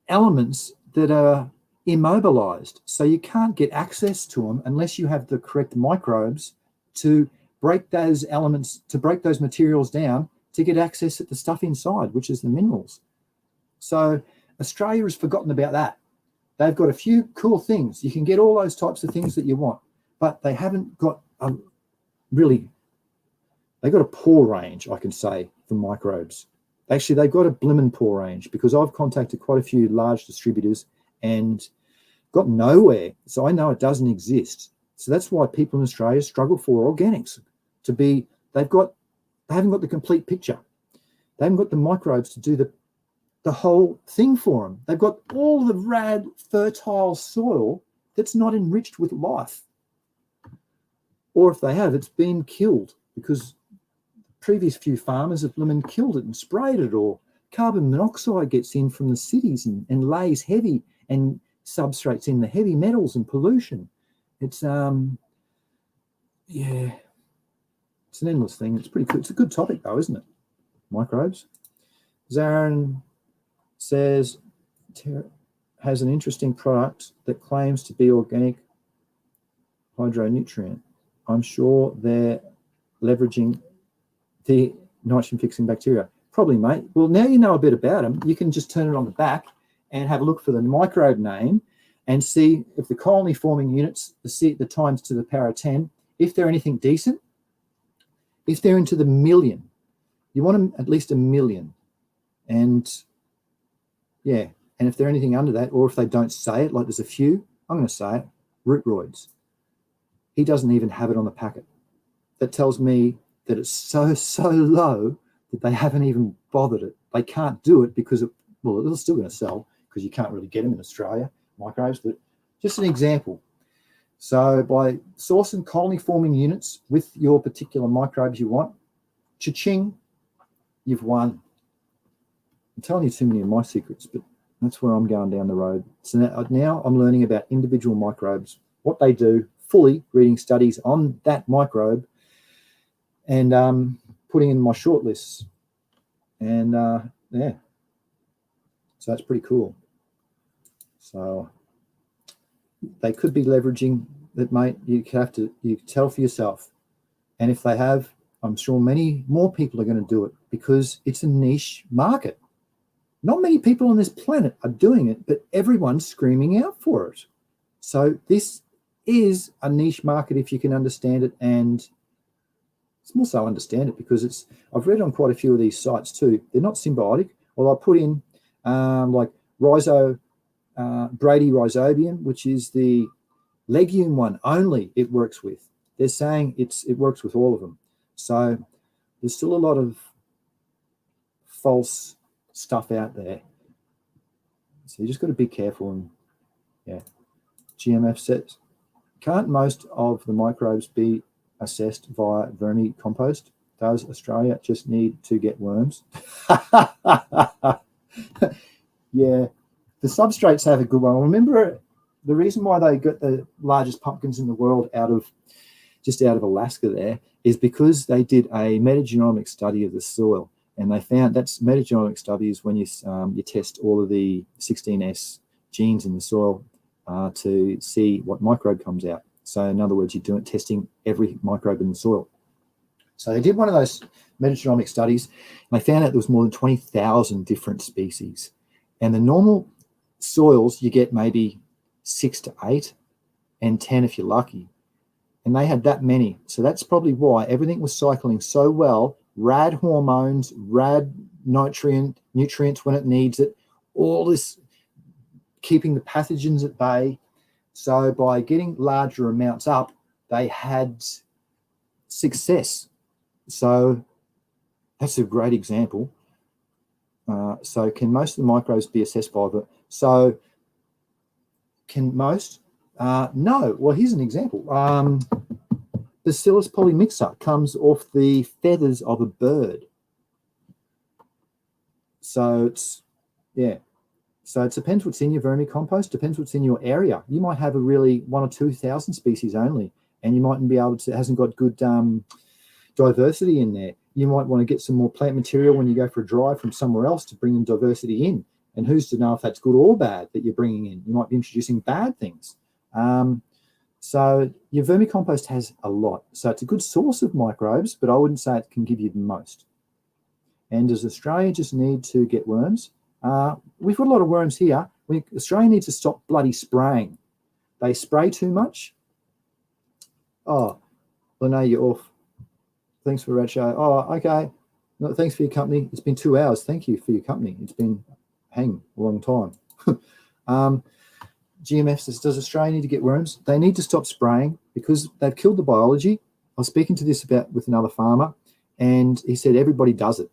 elements that are immobilized. So you can't get access to them unless you have the correct microbes to break those elements, to break those materials down to get access to the stuff inside, which is the minerals. So Australia has forgotten about that. They've got a few cool things. You can get all those types of things that you want, but they haven't got they've got a poor range, I can say, for microbes. Actually, they've got a blimmin' poor range because I've contacted quite a few large distributors and got nowhere. So I know it doesn't exist. So that's why people in Australia struggle for organics to be, they haven't got the complete picture. They haven't got the microbes to do the whole thing for them. They've got all the rad, fertile soil that's not enriched with life. Or if they have, it's been killed because previous few farmers have killed it and sprayed it, or carbon monoxide gets in from the cities and lays heavy and substrates in, the heavy metals and pollution. It's yeah, it's an endless thing. It's pretty cool. It's a good topic though, isn't it? Microbes. Zarin says has an interesting product that claims to be organic hydronutrient. I'm sure they're leveraging the nitrogen fixing bacteria. Probably, mate. Well, now you know a bit about them. You can just turn it on the back and have a look for the microbe name and see if the colony forming units, the times to the power of 10, if they're anything decent. If they're into the million, you want them at least 1 million. And yeah, and if they're anything under that, or if they don't say it, like there's a few, I'm going to say it, rootroids. He doesn't even have it on the packet. That tells me that it's so low that they haven't even bothered it. They can't do it because it's still going to sell because you can't really get them in Australia, microbes, but just an example. So by sourcing colony forming units with your particular microbes you want, cha-ching, you've won. I'm telling you too many of my secrets, but that's where I'm going down the road. So now I'm learning about individual microbes, what they do, fully reading studies on that microbe and putting in my short lists. And yeah, so that's pretty cool. So they could be leveraging that, mate. You tell for yourself. And if they have, I'm sure many more people are going to do it because it's a niche market. Not many people on this planet are doing it, but everyone's screaming out for it. So this is a niche market if you can understand it, and it's more so understand it because I've read on quite a few of these sites too. They're not symbiotic. Well, I put in like Brady rhizobium, which is the legume one only it works with. They're saying it works with all of them. So there's still a lot of false stuff out there. So you just got to be careful. And yeah, GMF says, can't most of the microbes be assessed via vermicompost? Does Australia just need to get worms? Yeah, the substrates have a good one. Remember, the reason why they got the largest pumpkins in the world out of Alaska there is because they did a metagenomic study of the soil, and they found that's metagenomic studies when you test all of the 16S genes in the soil to see what microbe comes out. So in other words, you're testing every microbe in the soil. So they did one of those metagenomic studies, and they found out there was more than 20,000 different species. And the normal soils, you get maybe 6 to 8 and 10 if you're lucky. And they had that many. So that's probably why everything was cycling so well. Rad hormones, rad nutrients when it needs it, all this keeping the pathogens at bay. So by getting larger amounts up, they had success. So that's a great example. So can most of the microbes be assessed by the... So can most? No. Well, here's an example. Bacillus polymyxa comes off the feathers of a bird. So it's, yeah. So it depends what's in your vermicompost, depends what's in your area. You might have a really 1,000 or 2,000 species only, and you mightn't be able to, it hasn't got good diversity in there. You might want to get some more plant material when you go for a drive from somewhere else to bring in diversity in. And who's to know if that's good or bad that you're bringing in? You might be introducing bad things. So your vermicompost has a lot. So it's a good source of microbes, but I wouldn't say it can give you the most. And does Australia just need to get worms? We've got a lot of worms here. Australia needs to stop bloody spraying. They spray too much. Oh, Lene, you're off. Thanks for the show. Oh, okay. No, thanks for your company. It's been 2 hours. Thank you for your company. It's been a long time. GMF says, does Australia need to get worms? They need to stop spraying because they've killed the biology. I was speaking to this with another farmer, and he said everybody does it.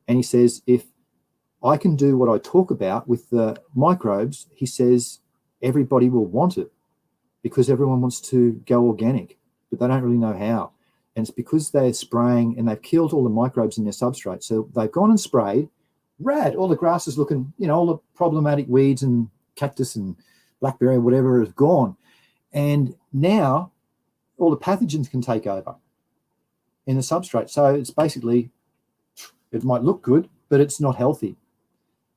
And he says, if I can do what I talk about with the microbes, he says everybody will want it because everyone wants to go organic, but they don't really know how. And it's because they're spraying and they've killed all the microbes in their substrate. So they've gone and sprayed, rad, all the grass is looking, all the problematic weeds and cactus and blackberry, whatever, is gone. And now all the pathogens can take over in the substrate. So it's basically, it might look good, but it's not healthy.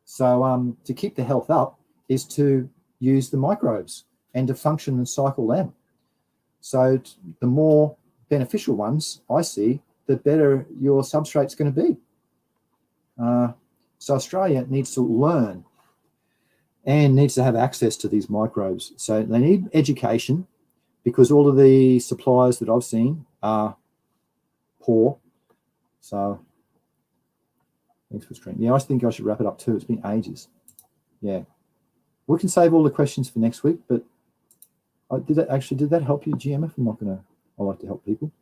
So to keep the health up is to use the microbes and to function and cycle them. So the more beneficial ones I see, the better your substrate's going to be. So Australia needs to learn and needs to have access to these microbes. So they need education, because all of the suppliers that I've seen are poor. So thanks for streaming. Yeah, I think I should wrap it up too. It's been ages. Yeah. We can save all the questions for next week, but did that help you, GMF? I'm not going to, I like to help people.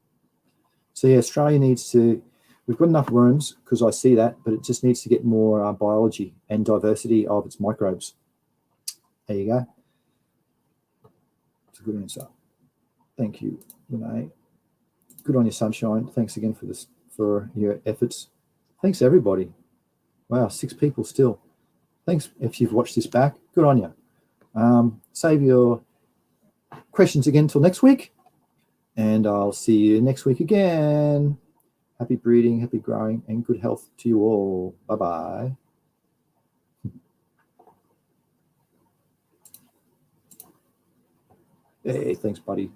So yeah, Australia needs to, we've got enough rooms, because I see that, but it just needs to get more biology and diversity of its microbes. There you go. It's a good answer. Thank you, Renee. Good on you, Sunshine. Thanks again for this, for your efforts. Thanks, everybody. Wow, 6 people still. Thanks if you've watched this back. Good on you. Save your questions again until next week, and I'll see you next week again. Happy breeding, happy growing, and good health to you all. Bye-bye. Hey, thanks, buddy.